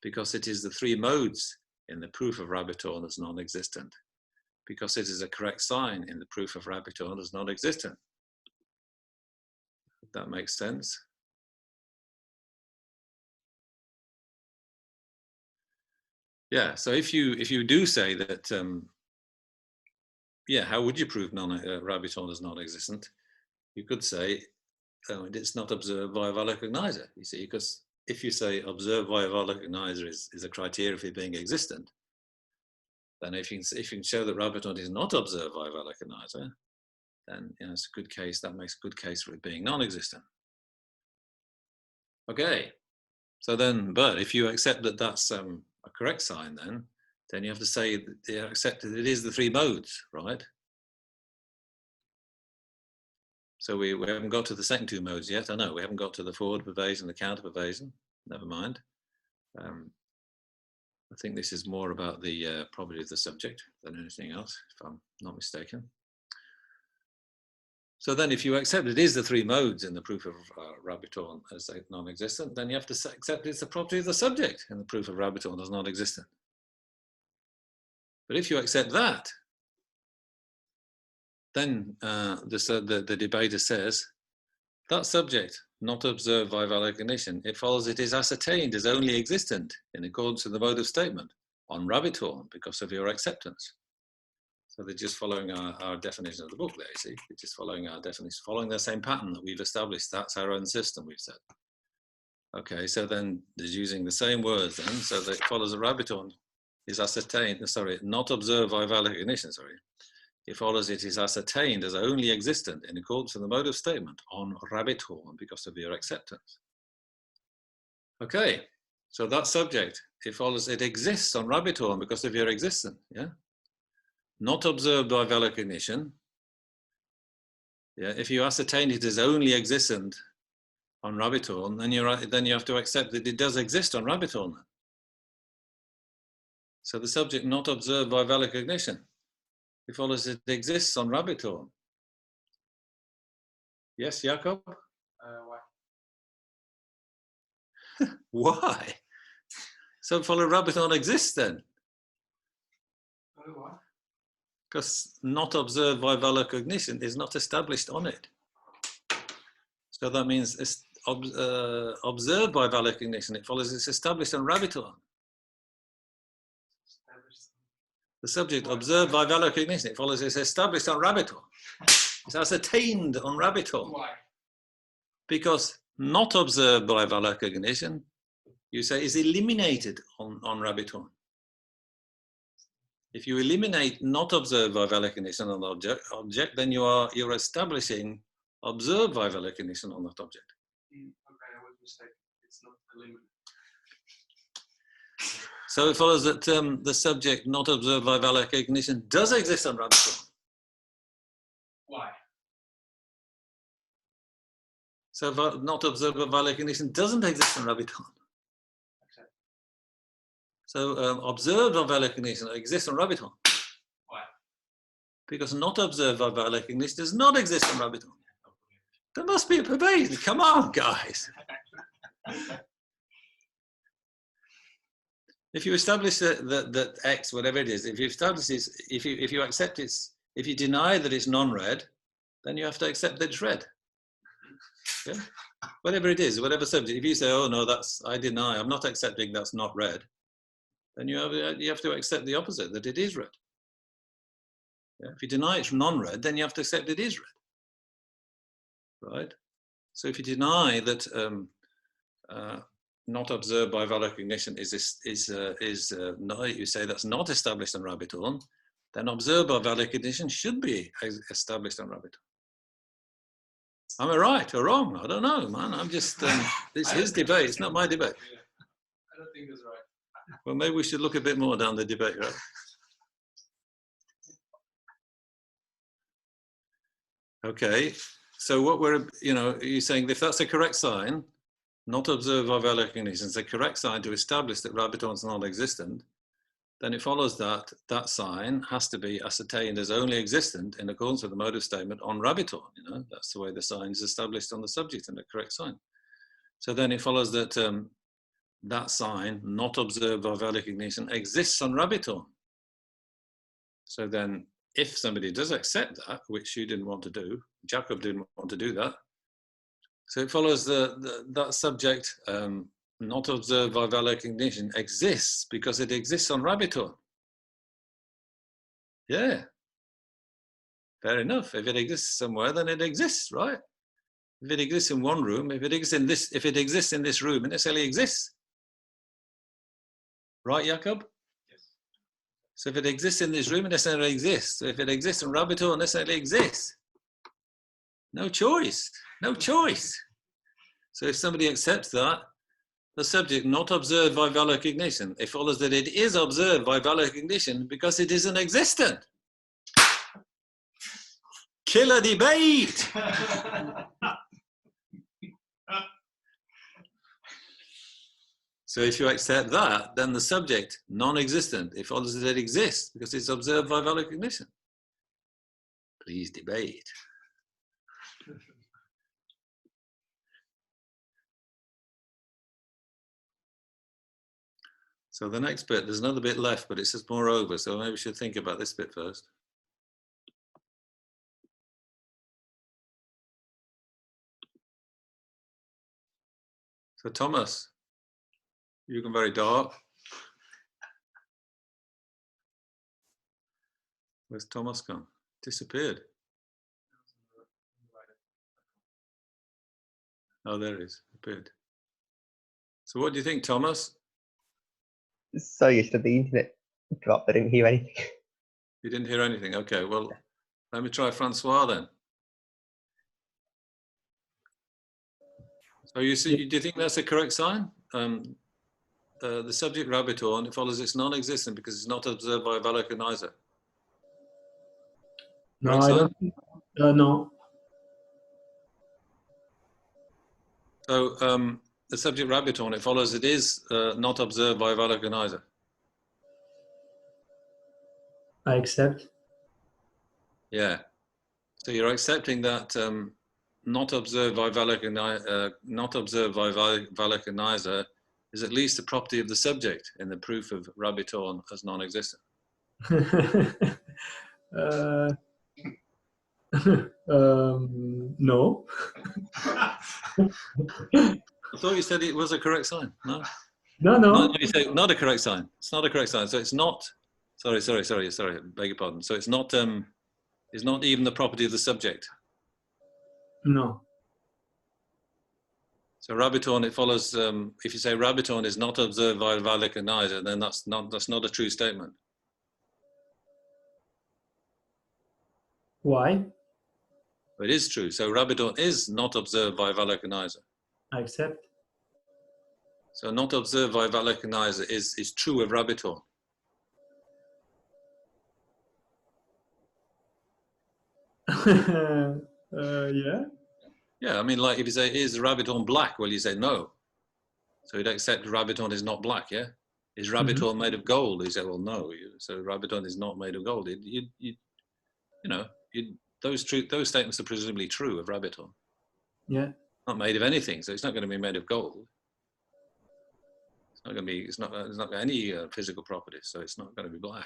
because it is the three modes in the proof of rabbit horn as non-existent, because it is a correct sign in the proof of rabbit horn as non-existent. If that makes sense. Yeah, so if you do say that, yeah, how would you prove rabbit horn as non-existent? You could say, it's not observed by a valid cognizer, you see, because if you say observed by a valid cognizer is a criteria for it being existent, then if you can show that rabbit horn is not observed by a valid cognizer, then it's a good case. That makes a good case for it being non-existent. Okay, so then, but if you accept that that's a correct sign, then you have to say that you accept that it is the three modes, right? So we haven't got to the second two modes yet. I know we haven't got to the forward pervasion, the counter pervasion. Never mind. I think this is more about the property of the subject than anything else, if I'm not mistaken. So then if you accept it is the three modes in the proof of Rabutorn as non-existent, then you have to accept it's the property of the subject in the proof of Rabutorn as non-existent. But if you accept that, then the debater says, that subject, not observed by valid cognition, it follows it is ascertained as only existent in accordance with the mode of statement on Rabutorn because of your acceptance. So they're just following our definition of the book there, you see. They're just following our definition, following the same pattern that we've established. That's our own system, we've said. Okay, so then they're using the same words then. So that it follows a Rabutorn is ascertained, sorry, not observed by valid cognition, sorry. It follows it is ascertained as only existent in accordance with the mode of statement on Rabutorn because of your acceptance. Okay, so that subject, it follows it exists on Rabutorn because of your existence, yeah? Not observed by valid cognition. Yeah, if you ascertain it as only existent on Rabutorn, then you have to accept that it does exist on Rabutorn. So the subject not observed by valid cognition, it follows it exists on Rabutorn. Yes, Jakob? Why? Why? So follow Rabutorn exists then? Why? Because not observed by valid cognition is not established on it. So that means it's observed by valid cognition, it follows it's established on Rabutorn. The subject observed by valid cognition, it follows it's established on Rabutorn. It's ascertained on Rabutorn. Why? Because not observed by valid cognition, you say, is eliminated on Rabutorn. If you eliminate not observed by valid cognition on the object, then you're establishing observed by valid cognition on that object. Okay, I was mistaken. It's not eliminated. So it follows that the subject not observed by valid cognition does exist on Rabutorn. Why? So not observed by valid cognition doesn't exist on Rabutorn. Okay. So observed by valid cognition exists on Rabutorn. Why? Because not observed by valid cognition does not exist on Rabutorn. There must be a pervasion. Come on, guys. If you establish that X, whatever it is, if you establish this, if you accept it, if you deny that it's non-red, then you have to accept that it's red. Yeah? Whatever it is, whatever subject. If you say, oh no, I deny, I'm not accepting that's not red, then you have to accept the opposite, that it is red. Yeah? If you deny it's non-red, then you have to accept it is red. Right? So if you deny that not observed by valid cognition you say that's not established on Rabutorn, then observed by valid cognition should be established on Rabutorn. Am I right or wrong? I don't know, man. I'm just, it's his debate, it's not my debate. Yeah. I don't think that's right. Well, maybe we should look a bit more down the debate, right? Okay, so what you're saying if that's a correct sign, not observed by valid cognition, is a correct sign to establish that Rabutorn is non-existent, then it follows that that sign has to be ascertained as only existent in accordance with the mode of statement on Rabutorn. That's the way the sign is established on the subject and the correct sign. So then it follows that that sign, not observed by valid cognition, exists on Rabutorn. So then if somebody does accept that, which you didn't want to do, Jakob didn't want to do that, so it follows that subject, not observed by valid cognition, exists because it exists on Rabutorn. Yeah, fair enough. If it exists somewhere, then it exists, right? If it exists in one room, if it exists in this room, it necessarily exists. Right, Jakob? Yes. So if it exists in this room, it necessarily exists. So if it exists in Rabutorn, it necessarily exists. No choice. No choice. So if somebody accepts that, the subject not observed by valid cognition, it follows that it is observed by valid cognition because it isn't existent. Killer debate. So if you accept that, then the subject, non-existent, it follows that it exists because it's observed by valid cognition. Please debate. So the next bit, there's another bit left, but it says moreover, so maybe we should think about this bit first. So Thomas, you can very dark. Where's Thomas gone? Disappeared. Oh, there he is, appeared. So what do you think, Thomas? So used to the internet dropped, I didn't hear anything. You didn't hear anything? Okay, well, let me try Francois then. So you see, do you think that's a correct sign? The subject rabbit horn, it follows it's non-existent because it's not observed by a valid cognizer. No, Correct I sign? don't think, no. So the subject rabbit horn, it follows it is not observed by a valid cognizer. I accept. Yeah. So you're accepting that not observed by valid cognizer is at least a property of the subject in the proof of rabbit horn as non-existent. No. I thought you said it was a correct sign. No? No. No, you say not a correct sign. It's not a correct sign. So it's not. Sorry. Beg your pardon. So it's not even the property of the subject. No. So rabbit horn, it follows. If you say rabbit horn is not observed by a valid cognizer, then that's not a true statement. Why? It is true. So rabbit horn is not observed by a valid cognizer. I accept. So not observed by a valid cognizer is true of rabbit horn. Yeah. Yeah, I mean, like if you say, is the rabbit horn black? Well, you say no. So you'd accept rabbit horn is not black, yeah? Is rabbit horn made of gold? You say, well, no. So rabbit horn is not made of gold. Those statements are presumably true of rabbit horn. Yeah. Not made of anything, so it's not going to be made of gold. It's not going to be. It's not got any physical properties, so it's not going to be black.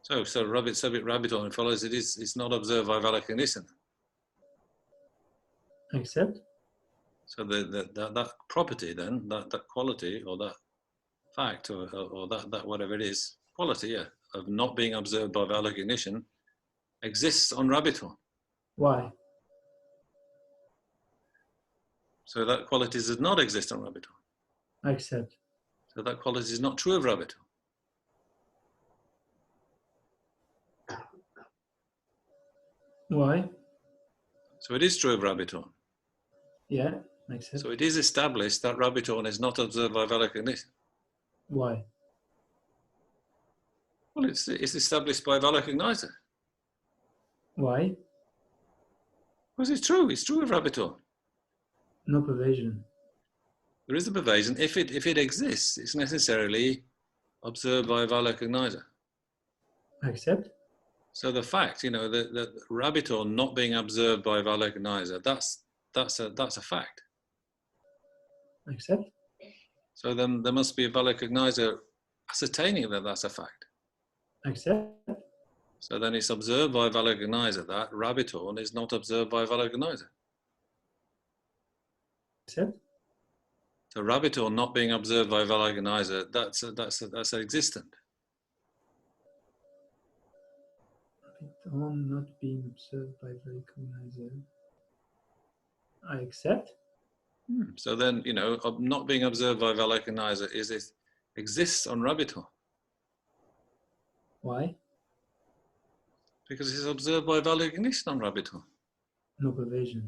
So subject rabbit horn follows it's not observed by valid cognition. Accept. So that property then, that quality or that fact or that whatever it is, quality, yeah, of not being observed by valid cognition exists on rabbit horn. Why? So that quality does not exist on rabbit horn. Accept. So that quality is not true of rabbit horn. Why? So it is true of rabbit horn. Yeah. Accept. So it is established that rabbit horn is not observed by valid cognition. Why? Well, it's established by a valid cognizer. Why? Because it's true. It's true of rabbit horn. No pervasion. There is a pervasion. If it exists, it's necessarily observed by a valid cognizer. Accept. So the fact, that rabbit horn not being observed by a valid cognizer, that's a fact. Accept. So then there must be a valid cognizer ascertaining that that's a fact. Accept. So then it's observed by a valid cognizer that rabbit horn is not observed by a valid cognizer. Accept. So rabbit horn not being observed by a valid cognizer, that's existent. On not being observed by the cognizer. I accept. So then, not being observed by a valid cognizer exists on rabbit horn. Why? Because it's observed by valid cognition on rabbit horn. No pervasion.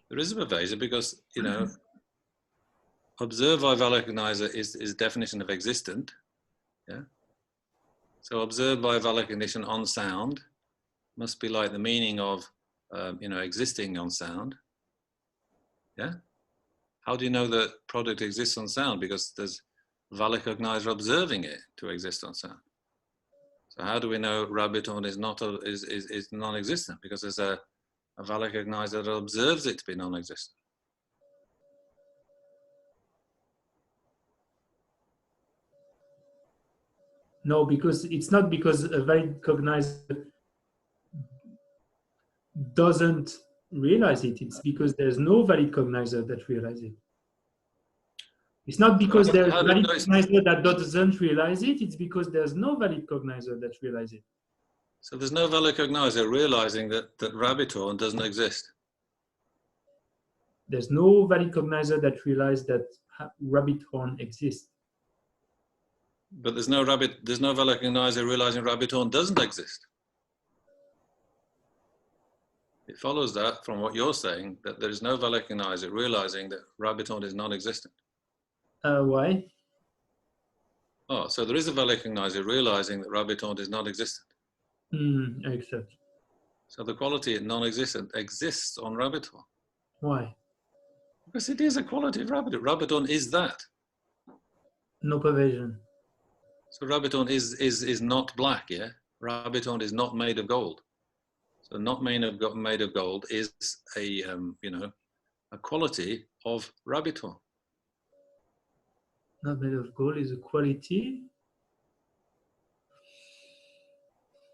There is a pervasion because, you know, observed by valid cognizer is definition of existent. Yeah. So observed by valid cognition on sound must be like the meaning of, you know, existing on sound. Yeah. How do you know that product exists on sound? Because there's valid cognizer observing it to exist on sound. So how do we know Rabbiton is not is non-existent? Because there's a valid cognizer that observes it to be non-existent. No, because it's not because a valid cognizer doesn't realize it. It's because there's no valid cognizer that realizes it. It's not because there's how do valid you know it's- cognizer that doesn't realize it. It's because there's no valid cognizer that realizes it. So there's no valid cognizer realizing that Rabbiton doesn't exist. There's no valid cognizer that realizes that rabbit horn exists. But there's no valid cognizer realizing Rabbiton doesn't exist. It follows that from what you're saying that there is no valid cognizer realizing that Rabbiton is non-existent. Why? Oh, so there is a valid cognizer realizing that Rabbiton is non-existent. I accept. So the quality non-existent exists on Rabbiton. Why? Because it is a quality of Rabbiton. Rabbiton is that. No pervasion. So Rabbiton is not black, yeah? Rabbiton is not made of gold. So not made of gold is a, you know, a quality of Rabbiton. Not made of gold is a quality.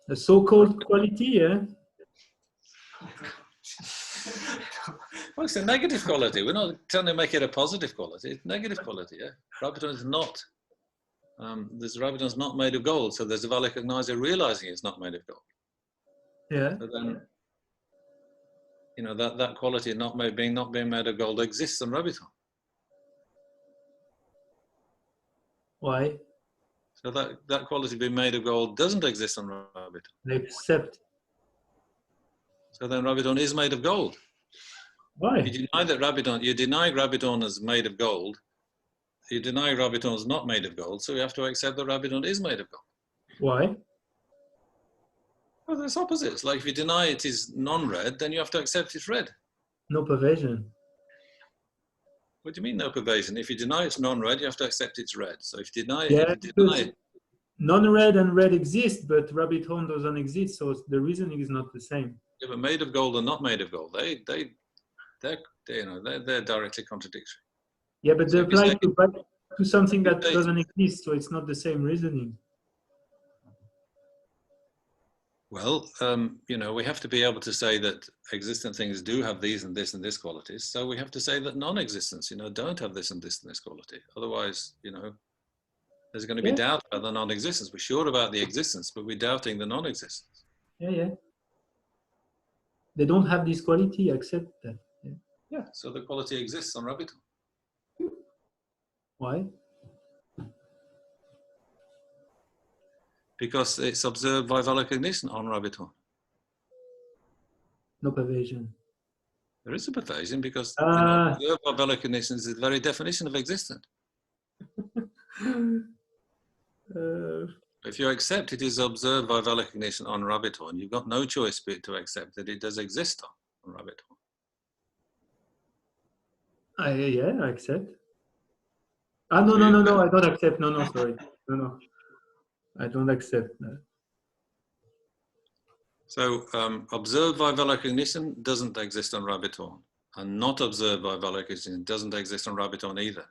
A so-called quality, yeah? Well, it's a negative quality. We're not trying to make it a positive quality. It's negative quality, yeah? Rabbiton is not, Rabbiton's not made of gold, so there's a valid cognizer realizing it's not made of gold. Yeah. So then, you know, that quality of not being made of gold exists on Rabbiton. Why? So that quality being made of gold doesn't exist on Rabbiton. Except. So then Rabbiton is made of gold. Why? You deny that Rabbiton, you deny Rabbiton is made of gold. You deny Rabbiton is not made of gold, so you have to accept that Rabbiton is made of gold. Why? Well, there's opposites. Like if you deny it is non-red, then you have to accept it's red. No pervasion. What do you mean no pervasion? If you deny it's non-red, you have to accept it's red. So if you deny Yeah, if you deny it, non-red and red exist, but rabbit horn doesn't exist, so the reasoning is not the same. yeah, but made of gold and not made of gold, they're directly contradictory. Yeah, but So they if you apply say- to something that say- doesn't exist, so it's not the same reasoning. Well, you know, we have to be able to say that existent things do have these and this qualities. So we have to say that non-existence, you know, don't have this and this quality. Otherwise, you know, there's going to be Yeah. doubt about the non-existence. We're sure about the existence, but we're doubting the non-existence. Yeah. They don't have this quality, accept that. Yeah. Yeah. So the quality exists on Rabbiton. Why? Because it's observed by valid cognition on Rabbiton. No pervasion. There is a pervasion because you know, observed by valid cognition is the very definition of existent. If you accept it is observed by valid cognition on Rabbiton, you've got no choice but to accept that it does exist on Rabbiton. Yeah, I accept. No, I don't accept. No, sorry. No. I don't accept that. So observed by valid cognition doesn't exist on Rabbiton, and not observed by valid cognition doesn't exist on Rabbiton either.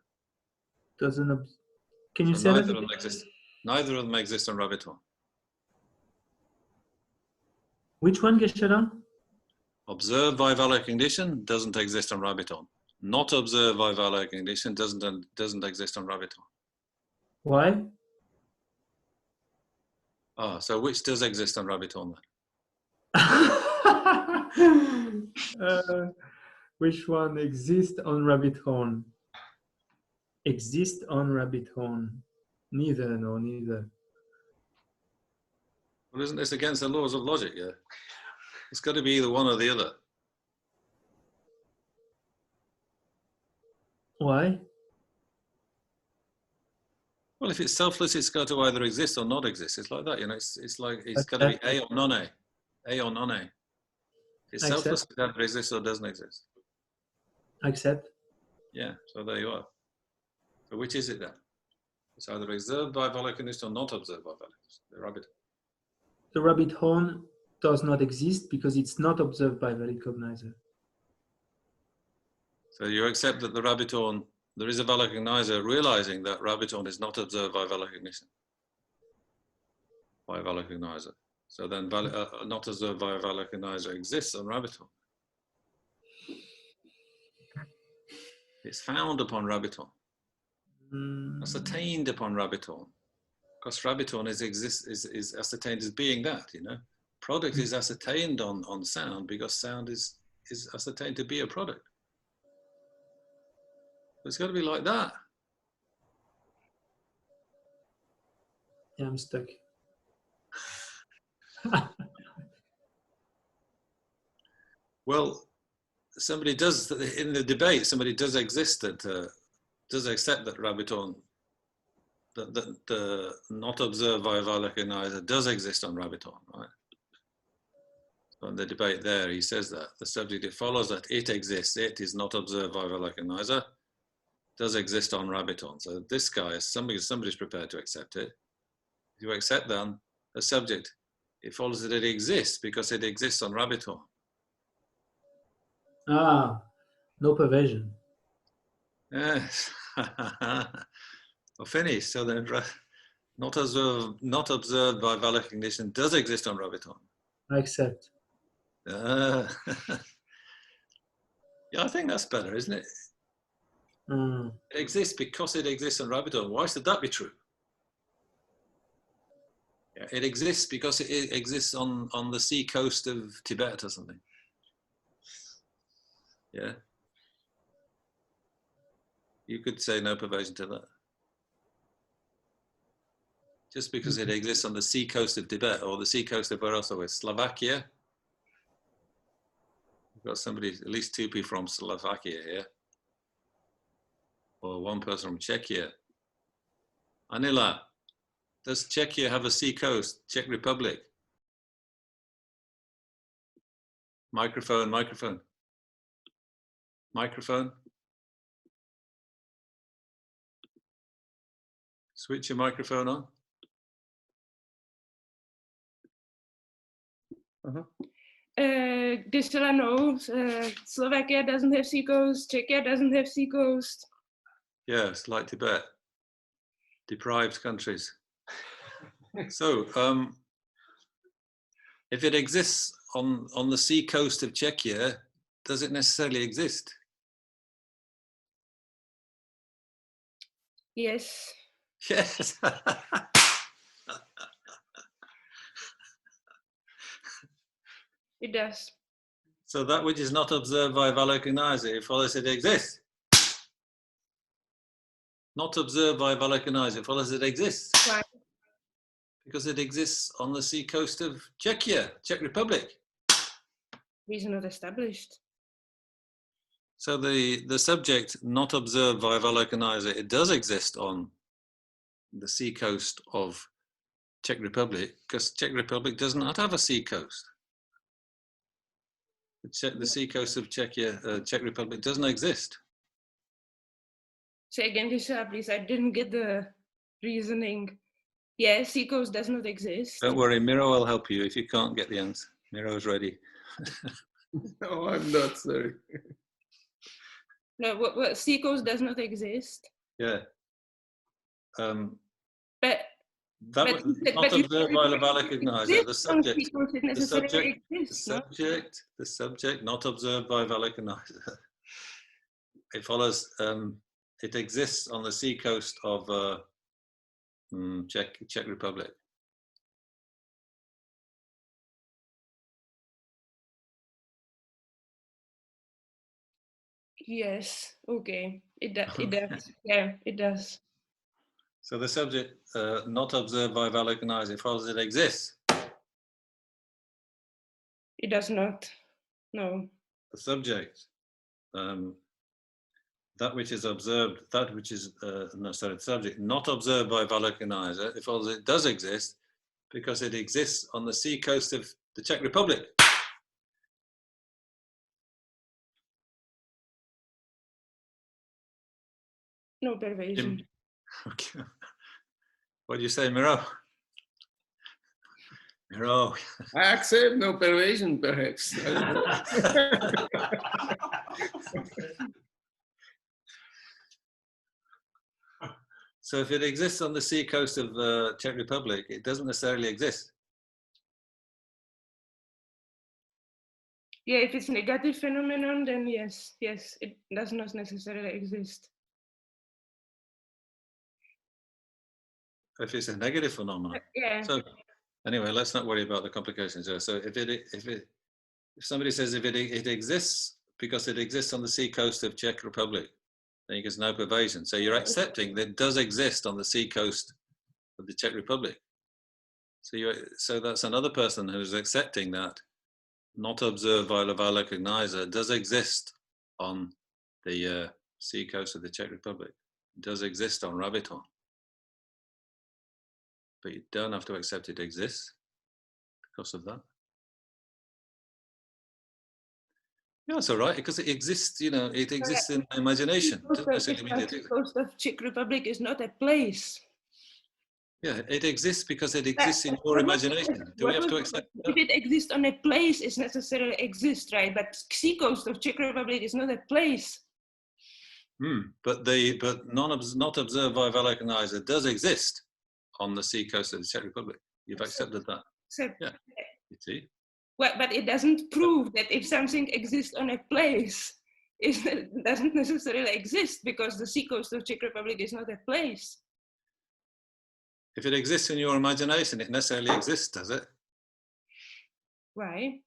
Can you So say neither that? of them exist. Neither of them exist on Rabbiton. Which one, Geshe-la? Observed by valid cognition doesn't exist on Rabbiton. Not observed by valid cognition doesn't exist on Rabbiton. Why? Ah, so which does exist on Rabbiton then? Which one exists on rabbit horn? Exist on rabbit horn? Neither. Well, isn't this against the laws of logic? Yeah. It's got to be either one or the other. Why? Well, if it's selfless, it's got to either exist or not exist. It's like that, you know. It's like it's got to be A or non-A, A or non-A. If it's selfless, it either exists or doesn't exist. Accept. Yeah. So there you are. So which is it then? It's either observed by Völkerlust or not observed by Völkerlust. The rabbit. The rabbit horn does not exist because it's not observed by valid cognizer. So you accept that the rabbit horn, there is a valid cognizer realizing that rabbit horn is not observed by valid cognition. By a valid cognizer. So then not observed by a valid cognizer exists on rabbit horn. It's found upon rabbit horn. Ascertained upon rabbit horn. Because rabbit horn is ascertained as being that, you know. Product is ascertained on sound because sound is ascertained to be a product. It's got to be like that. Yeah, I'm stuck. Well, somebody does, in the debate, somebody does exist that, does accept that rabbit horn, that the not observed by a valid cognizer does exist on rabbit horn, right? So in the debate there, he says that the subject, it follows that it exists, it is not observed by a valid cognizer, does exist on rabbit horn. So this guy is somebody's prepared to accept it. If you accept then a subject, it follows that it exists because it exists on rabbit horn. Ah, no perversion. Yes. Well, finished. So then not observed by valid cognition does exist on rabbit horn. I accept. Yeah, I think that's better, isn't it? It exists because it exists on rabbit horn. Why should that be true? Yeah, it exists because it exists on the sea coast of Tibet or something. Yeah. You could say no perversion to that. Just because it exists on the sea coast of Tibet or the sea coast of where else are we? Slovakia. We've got somebody, at least two people from Slovakia here. Or one person from Czechia. Anila, does Czechia have a sea coast? Czech Republic. Microphone, microphone. Microphone. Switch your microphone on. Distilla knows Slovakia doesn't have seacoast, Czechia doesn't have seacoast. Yes, like Tibet. Deprived countries. So, if it exists on the sea coast of Czechia, does it necessarily exist? Yes. Yes. It does. So that which is not observed by a valid cognizer, it follows it exists. Not observed by a valid cognizer, it follows it exists. Why? Because it exists on the sea coast of Czechia, Czech Republic. Reason not established. So the subject not observed by a valid cognizer, it does exist on the sea coast of Czech Republic because Czech Republic does not have a sea coast. The sea coast of Czechia, Czech Republic doesn't exist. Say again, Lisa, please. I didn't get the reasoning. Yes, seacoast does not exist. Don't worry, Miro will help you if you can't get the answer. Miro's ready. No, I'm not, sorry. No, what seacoast does not exist. Yeah. But that was not observed by the valid cognizer. The subject not observed by valid cognizer. It follows. It exists on the sea coast of Czech Republic. Yes. Okay. It does. It does. Yeah, it does. So the subject not observed by valid cognizer, it follows it exists. It does not. No. The subject, that which is observed, that which is, no, sorry, the subject not observed by Valakanizer, it follows it does exist because it exists on the sea coast of the Czech Republic. No pervasion. Okay. What do you say, Miro? Miro. I accept no pervasion, perhaps. So if it exists on the sea coast of the Czech Republic, it doesn't necessarily exist. Yeah, if it's negative phenomenon, then yes, it does not necessarily exist. If it's a negative phenomenon. Yeah. So anyway, let's not worry about the complications there. So if somebody says if it exists because it exists on the sea coast of Czech Republic, then there's no pervasion. So you're accepting that it does exist on the sea coast of the Czech Republic. So that's another person who's accepting that not observed by the Valakanizer does exist on the sea coast of the Czech Republic. It does exist on Rabiton. But you don't have to accept it exists because of that. Yeah, it's all right, because it exists, you know, it exists in imagination. It doesn't necessarily mean The coast of Czech Republic is not a place. Yeah, it exists because it exists in your imagination. Do we have to accept that? If it exists on a place, it necessarily exists, right? But sea coast of Czech Republic is not a place. But not observed by Valakanizer does exist on the sea coast of the Czech Republic. You've accepted that. Yeah, you see. Well, but it doesn't prove that if something exists on a place, it doesn't necessarily exist because the sea coast of Czech Republic is not a place. If it exists in your imagination, it necessarily exists, does it? Right.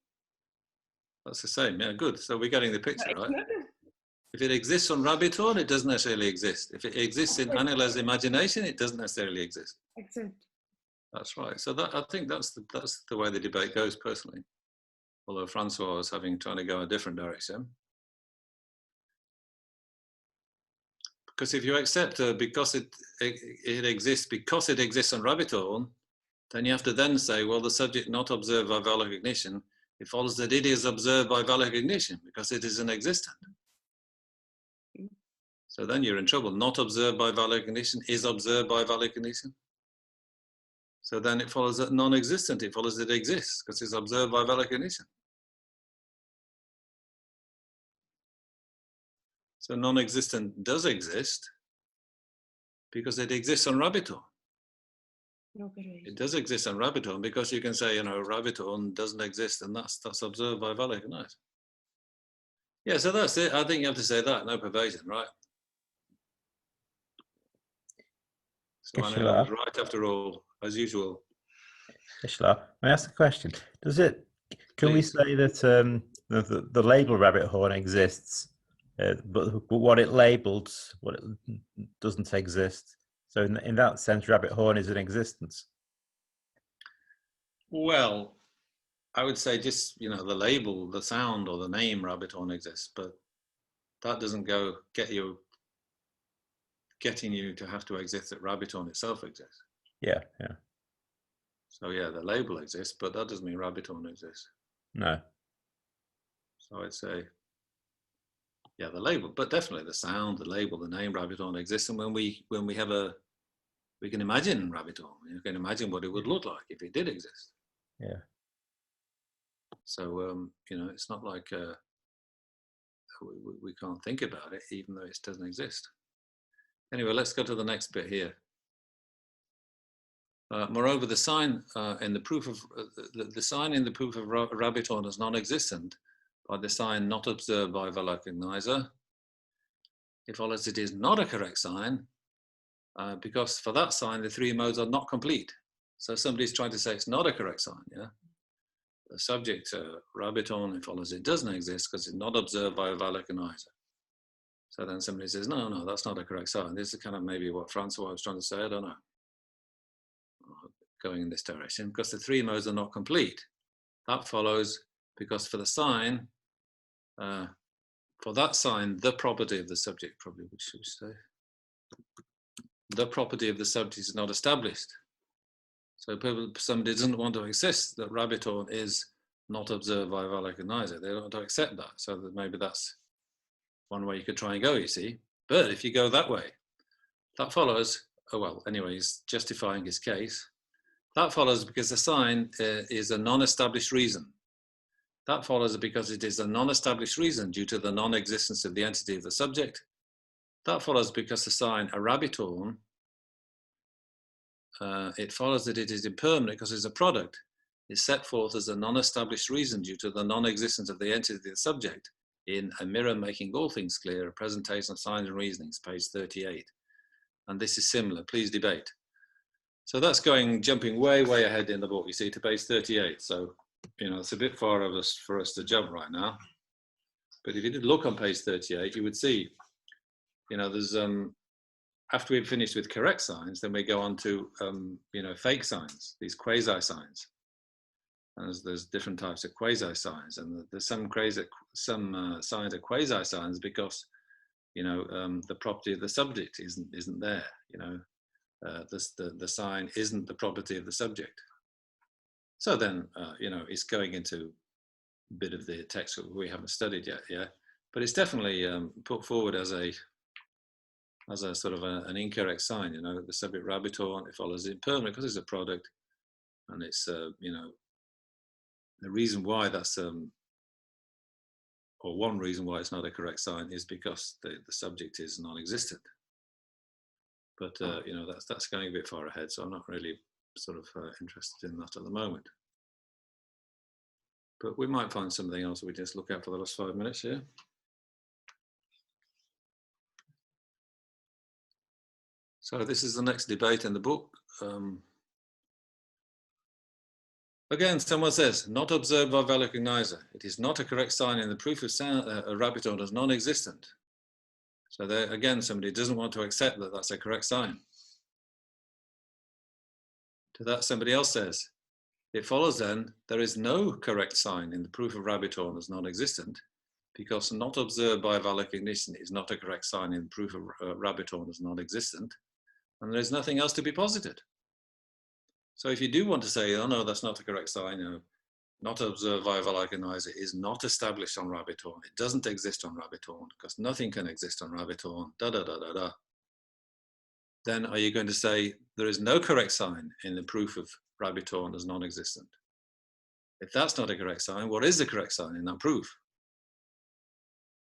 That's the same. Yeah, good. So we're getting the picture, right? If it exists on Rabiton, it doesn't necessarily exist. If it exists in Anila's imagination, it doesn't necessarily exist. Except. That's right. So I think that's the way the debate goes, personally. Although Francois was trying to go a different direction. Because if you accept because it exists because it exists on Rabiton, then you have to then say, well, the subject not observed by valocognition, it follows that it is observed by valocognition because it is an existent. So then you're in trouble. Not observed by valocognition is observed by valocognition. So then it follows that non-existent, it follows that it exists because it's observed by valocognition. So non-existent does exist because it exists on Rabiton. It does exist on Rabiton because you can say, you know, Rabiton doesn't exist and that's observed by valocognition. Yeah, so that's it. I think you have to say that, no pervasion, right? So I know I was right after all, as usual. Ishla, may I ask a question? Can we say that the label rabbit horn exists, but what it labels, what it doesn't exist? So in that sense, rabbit horn is an existence. Well, I would say just, you know, the label, the sound or the name rabbit horn exists, but that doesn't getting you to have to exist that Rabiton itself exists. Yeah, yeah. So yeah, the label exists, but that doesn't mean Rabiton exists. No. So I'd say, yeah, the label, but definitely the sound, the label, the name Rabiton exists. And when we can imagine Rabiton, you can imagine what it would look like if it did exist. Yeah. So, you know, it's not like we can't think about it, even though it doesn't exist. Anyway, let's go to the next bit here. Moreover, the sign in the proof of the sign in the proof of rabbit horn is non-existent by the sign not observed by valocognizer. It follows it is not a correct sign because for that sign the three modes are not complete. So somebody's trying to say it's not a correct sign. Yeah, the subject rabbit horn, it follows it doesn't exist because it's not observed by a valocognizer. So then somebody says, no, that's not a correct sign. This is kind of maybe what Francois was trying to say. I don't know. Going in this direction because the three modes are not complete. That follows because for the sign, for that sign, the property of the subject, probably, which should we say? The property of the subject is not established. So somebody doesn't want to insist that rabbit horn is not observed by a valid cognizer. They don't want to accept that. So that maybe that's one way you could try and go, you see. But if you go that way, that follows, oh well, anyway, he's justifying his case. That follows because the sign is a non-established reason. That follows because it is a non-established reason due to the non-existence of the entity of the subject. That follows because the sign, a rabbit horn, it follows that it is impermanent because it's a product. Is set forth as a non-established reason due to the non-existence of the entity of the subject in A Mirror Making All Things Clear, a presentation of signs and reasonings, page 38. And this is similar, please debate. So that's jumping way, way ahead in the book, you see, to page 38. So, you know, it's a bit far of us for us to jump right now. But if you did look on page 38, you would see, you know, there's, after we've finished with correct signs, then we go on to, you know, fake signs, these quasi signs. And there's different types of quasi signs, and there's some signs are quasi signs because, you know, the property of the subject isn't there. You know, the sign isn't the property of the subject. So then, you know, it's going into a bit of the text that we haven't studied yet, yeah. But it's definitely put forward as a sort of an incorrect sign. You know, the subject rabbit horn, it follows impermanent because it's a product, and it's you know. The reason why that's, or one reason why it's not a correct sign is because the subject is non-existent. But, you know, that's going a bit far ahead, so I'm not really sort of interested in that at the moment. But we might find something else we just look at for the last 5 minutes here. So this is the next debate in the book. Again, someone says, not observed by valid cognizer. It is not a correct sign in the proof of sound, a rabbit horn as non-existent. So there, again, somebody doesn't want to accept that that's a correct sign. To that, somebody else says, it follows then, there is no correct sign in the proof of rabbit horn as non-existent, because not observed by valid cognition is not a correct sign in the proof of rabbit horn as non-existent, and there is nothing else to be posited. So if you do want to say, oh no, that's not the correct sign, you know, not observed by a valid cognizer is not established on rabbit horn. It doesn't exist on rabbit horn because nothing can exist on rabbit horn, Then are you going to say there is no correct sign in the proof of rabbit horn as non-existent? If that's not a correct sign, what is the correct sign in that proof?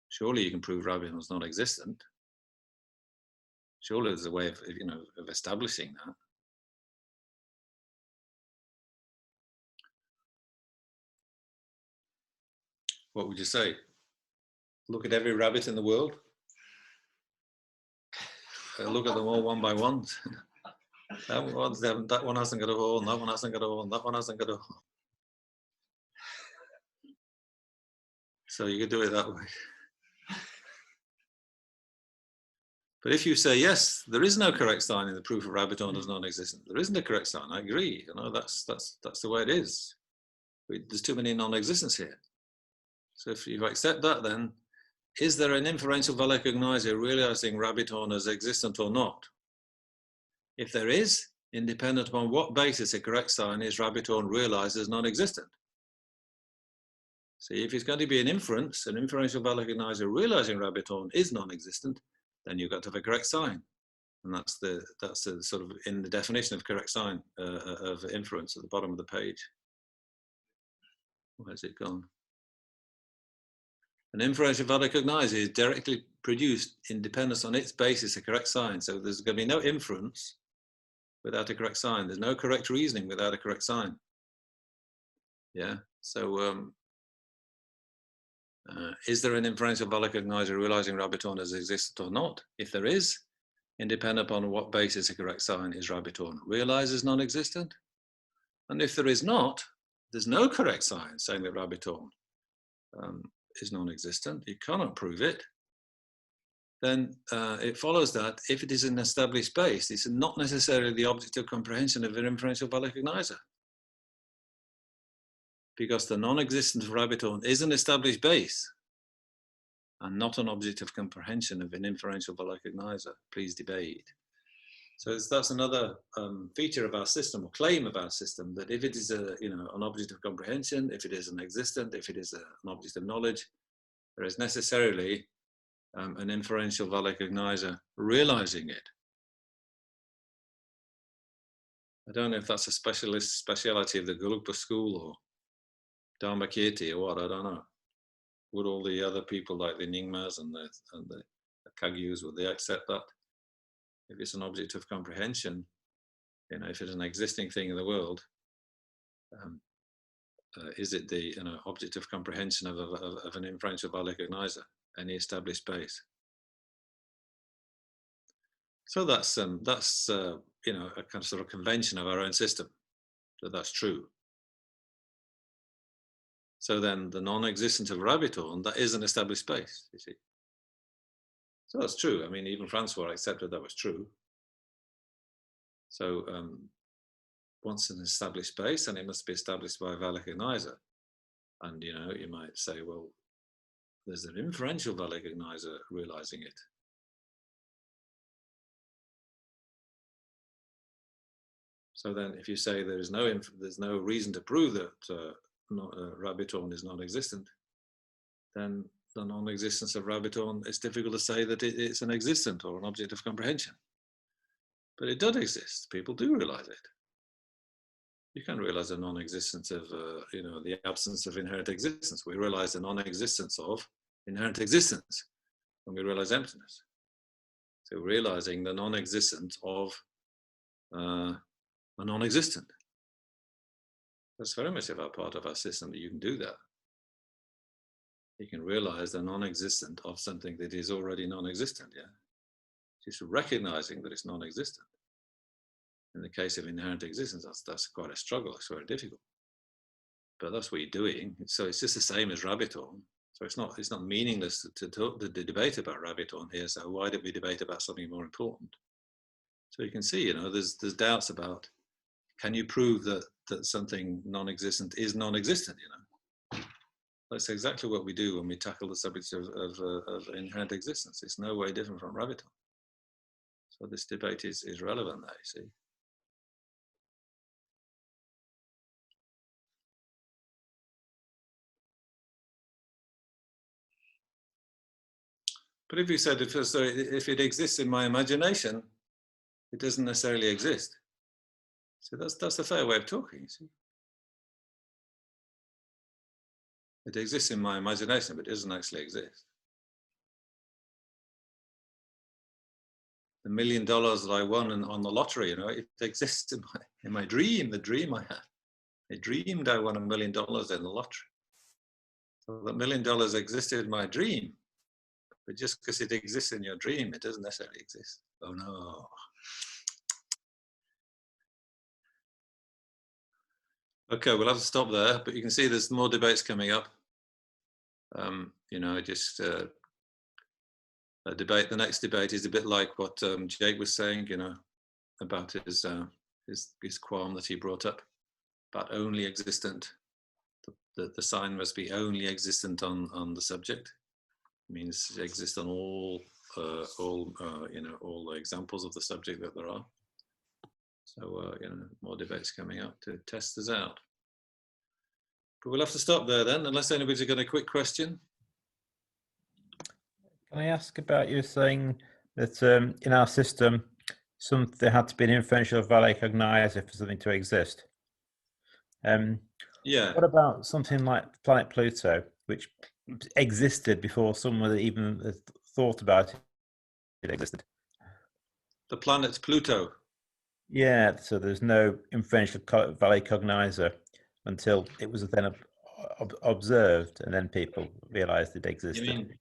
Surely you can prove rabbit horn is non-existent. Surely there's a way of, you know, of establishing that. What would you say? Look at every rabbit in the world. Look at them all one by one. That one hasn't got a horn, that one hasn't got a horn, that one hasn't got a horn. So you could do it that way. But if you say, yes, there is no correct sign in the proof of rabbit horn as non-existent, there isn't a correct sign, I agree. You know, that's the way it is. There's too many non-existents here. So if you accept that, then is there an inferential valid cognizer realizing rabbit horn as existent or not? If there is, independent upon what basis a correct sign is rabbit horn realized as non-existent. See, if it's going to be an inference, an inferential valid cognizer realizing rabbit horn is non-existent, then you've got to have a correct sign. And that's the sort of in the definition of correct sign of inference at the bottom of the page. Where's it gone? An inferential valid cognizer is directly produced in dependence on its basis a correct sign. So there's going to be no inference without a correct sign. There's no correct reasoning without a correct sign. Yeah. So is there an inferential valid cognizer realizing rabbit horn as existent or not? If there is, independent upon what basis a correct sign is rabbit horn realized as non-existent. And if there is not, there's no correct sign saying that rabbit horn is non-existent, you cannot prove it, then it follows that if it is an established base, it's not necessarily the object of comprehension of an inferential valid cognizer. because the non-existence of rabbit horn is an established base and not an object of comprehension of an inferential value cognizer. Please debate. So that's another feature of our system, or claim of our system, that if it is an object of comprehension, if it is an existent, if it is an object of knowledge, there is necessarily an inferential value cognizer realizing it. I don't know if that's a speciality of the Gelugpa school or Dharmakirti or what, I don't know. Would all the other people like the Nyingmas and the Kagyus, would they accept that? If it's an object of comprehension, if it's an existing thing in the world, is it the object of comprehension of an inferential value cognizer, any established base? So that's a kind of sort of convention of our own system, that's true. So then the non-existence of rabbit horn, that is an established base, you see. So that's true. I mean, even Francois accepted that was true. So once an established base, and it must be established by a value cognizer. And, you might say, well, there's an inferential value cognizer realizing it. So then if you say there's no reason to prove that rabbit horn is non-existent, then the non-existence of rabbit horn, it's difficult to say that it's an existent or an object of comprehension. But it does exist. People do realize it. You can realize the non-existence of, the absence of inherent existence. We realize the non-existence of inherent existence when we realize emptiness. So realizing the non-existence of a non-existent. That's very much about part of our system that you can do that. You can realize the non-existent of something that is already non-existent, yeah? Just recognizing that it's non-existent. In the case of inherent existence, that's quite a struggle, it's very difficult. But that's what you're doing. So it's just the same as rabbit horn. So it's not meaningless to debate about rabbit horn here, so why don't we debate about something more important? So you can see, there's doubts about, can you prove that something non-existent is non-existent, That's exactly what we do when we tackle the subject of inherent existence. It's no way different from rabbit horn. So this debate is relevant there, you see. But if you said, if it exists in my imagination, it doesn't necessarily exist. So that's a fair way of talking, you see. It exists in my imagination, but it doesn't actually exist. The $1 million that I won on the lottery, it exists in my dream, the dream I had. I dreamed I won $1 million in the lottery. So the $1 million existed in my dream, but just because it exists in your dream, it doesn't necessarily exist. Oh no. Okay, we'll have to stop there, but you can see there's more debates coming up. The next debate is a bit like what Jake was saying, about his qualm that he brought up about only existent. The sign must be only existent on the subject. It means exist on all the examples of the subject that there are. So more debates coming up to test this out. But we'll have to stop there then, unless anybody's got a quick question. Can I ask about you saying that in our system, there had to be an inferential value cognizer for something to exist? Yeah. What about something like planet Pluto, which existed before someone even thought about it existed? The planet Pluto? Yeah, so there's no inferential value cognizer until it was then observed, and then people realized it existed. You mean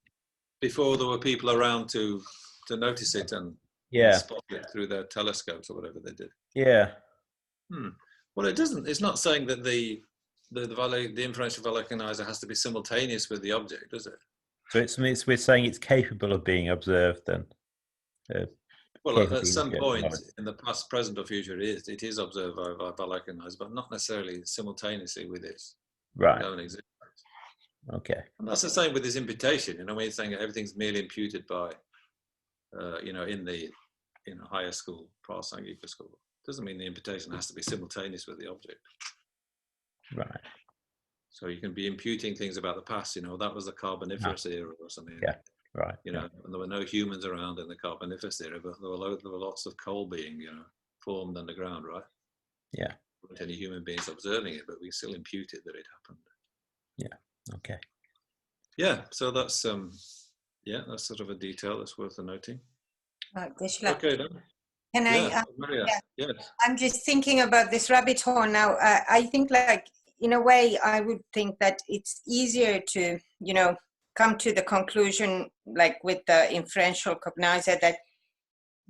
before there were people around to notice it and spot it through their telescopes or whatever they did? Yeah. Well, it's not saying that the inferential value cognizer has to be simultaneous with the object, does it? So we're saying it's capable of being observed then. Well, at some point in the past, present, or future, it is observed by value cognizer, but not necessarily simultaneously with this. Right. They don't exist. Okay. And that's the same with this imputation. You know, when you're saying everything's merely imputed by, you know, in the higher school, Prasangika school, doesn't mean the imputation has to be simultaneous with the object. Right. So you can be imputing things about the past. You know, that was the Carboniferous era or something. Yeah. Right. You know, and there were no humans around in the Carboniferous era, but there were lots of coal being, you know, formed underground, right? Yeah. There weren't any human beings observing it, but we still imputed that it happened. Yeah. Okay. Yeah. So that's that's sort of a detail that's worth noting. Geshe-la, Okay, then. can Yeah, I? Maria. Yeah. Yes. I'm just thinking about this rabbit hole now. I think, like, in a way, I would think that it's easier to, you know, come to the conclusion, like with the inferential cognizer, that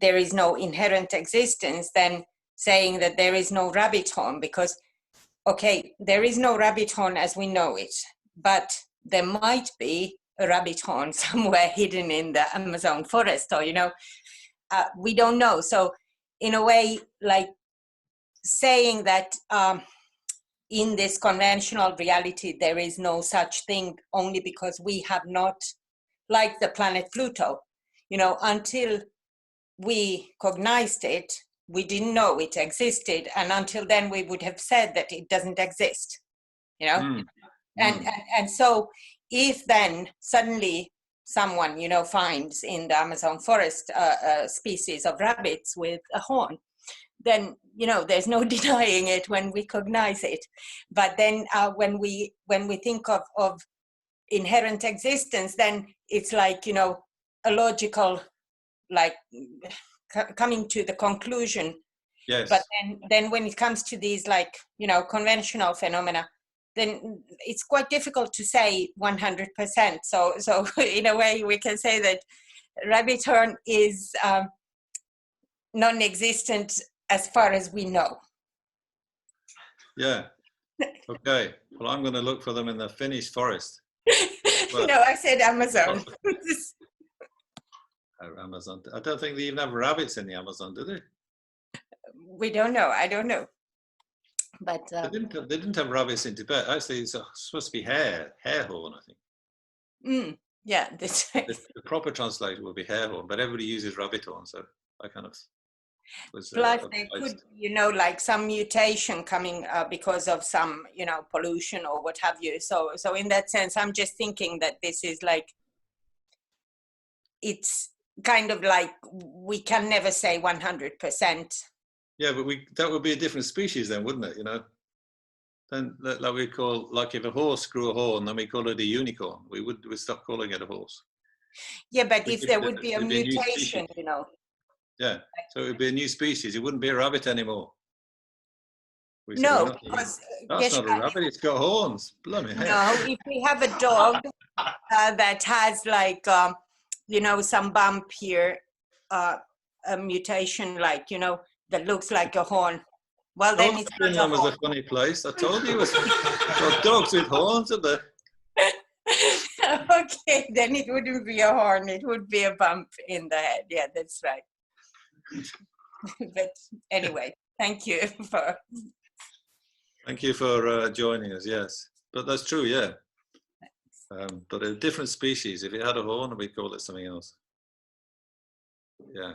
there is no inherent existence than saying that there is no rabbit hole, because, okay, there is no rabbit hole as we know it, but there might be a rabbit hole somewhere hidden in the Amazon forest, or, you know, we don't know. So in a way, like saying that in this conventional reality, there is no such thing only because we have not, like the planet Pluto, you know, until we cognized it, we didn't know it existed. And until then we would have said that it doesn't exist, you know? And so if then suddenly someone, you know, finds in the Amazon forest a species of rabbits with a horn, then, you know, there's no denying it when we cognize it. But then when we think of inherent existence, then it's like, you know, a logical, like coming to the conclusion. Yes. But then when it comes to these, like, you know, conventional phenomena, then it's quite difficult to say 100%. So in a way, we can say that rabbit horn is non-existent as far as we know. Yeah. Okay. Well, I'm going to look for them in the Finnish forest. No, I said Amazon. Amazon. I don't think they even have rabbits in the Amazon, do they? We don't know. I don't know. But they didn't have rabbits in Tibet. Actually, it's supposed to be hare horn, I think. Yeah, that's right. The proper translation would be hare horn, but everybody uses rabbit horn, so I kind of was. Plus, there could, you know, like some mutation coming because of some, you know, pollution or what have you. So in that sense, I'm just thinking that this is like, it's kind of like we can never say 100%. Yeah, but that would be a different species then, wouldn't it? You know, then like we call, like if a horse grew a horn, then we call it a unicorn. We'd stop calling it a horse. Yeah, but if there would be a mutation, you know. Yeah, so it would be a new species. It wouldn't be a rabbit anymore. No, because that's not a rabbit. It's got horns. Bloody hell. No, if we have a dog that has like, you know, some bump here, a mutation, like, you know, that looks like a horn. Well, then it's not Finland was a funny place. I told you it was got dogs with horns at the. Okay, then it wouldn't be a horn. It would be a bump in the head. Yeah, that's right. But anyway, thank you for. Thank you for joining us. Yes, but that's true. Yeah, but a different species. If it had a horn, we'd call it something else. Yeah.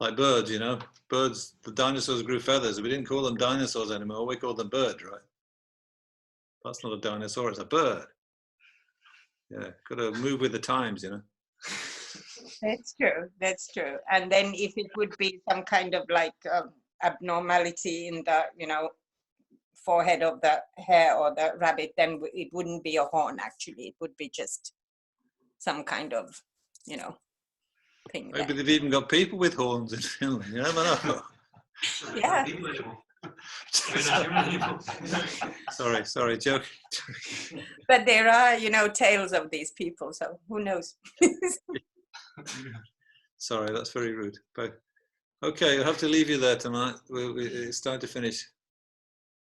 Like birds, you know, birds, the dinosaurs grew feathers. We didn't call them dinosaurs anymore. We called them birds, right? That's not a dinosaur, it's a bird. Yeah, got to move with the times, you know. That's true. That's true. And then if it would be some kind of like abnormality in the, you know, forehead of the hare or the rabbit, then it wouldn't be a horn, actually. It would be just some kind of, you know, thing. Maybe they've even got people with horns in Finland. You never know. Yeah. Sorry, joke. But there are, you know, tales of these people, so who knows? Sorry, that's very rude. But okay, I'll have to leave you there tonight. It's time to finish.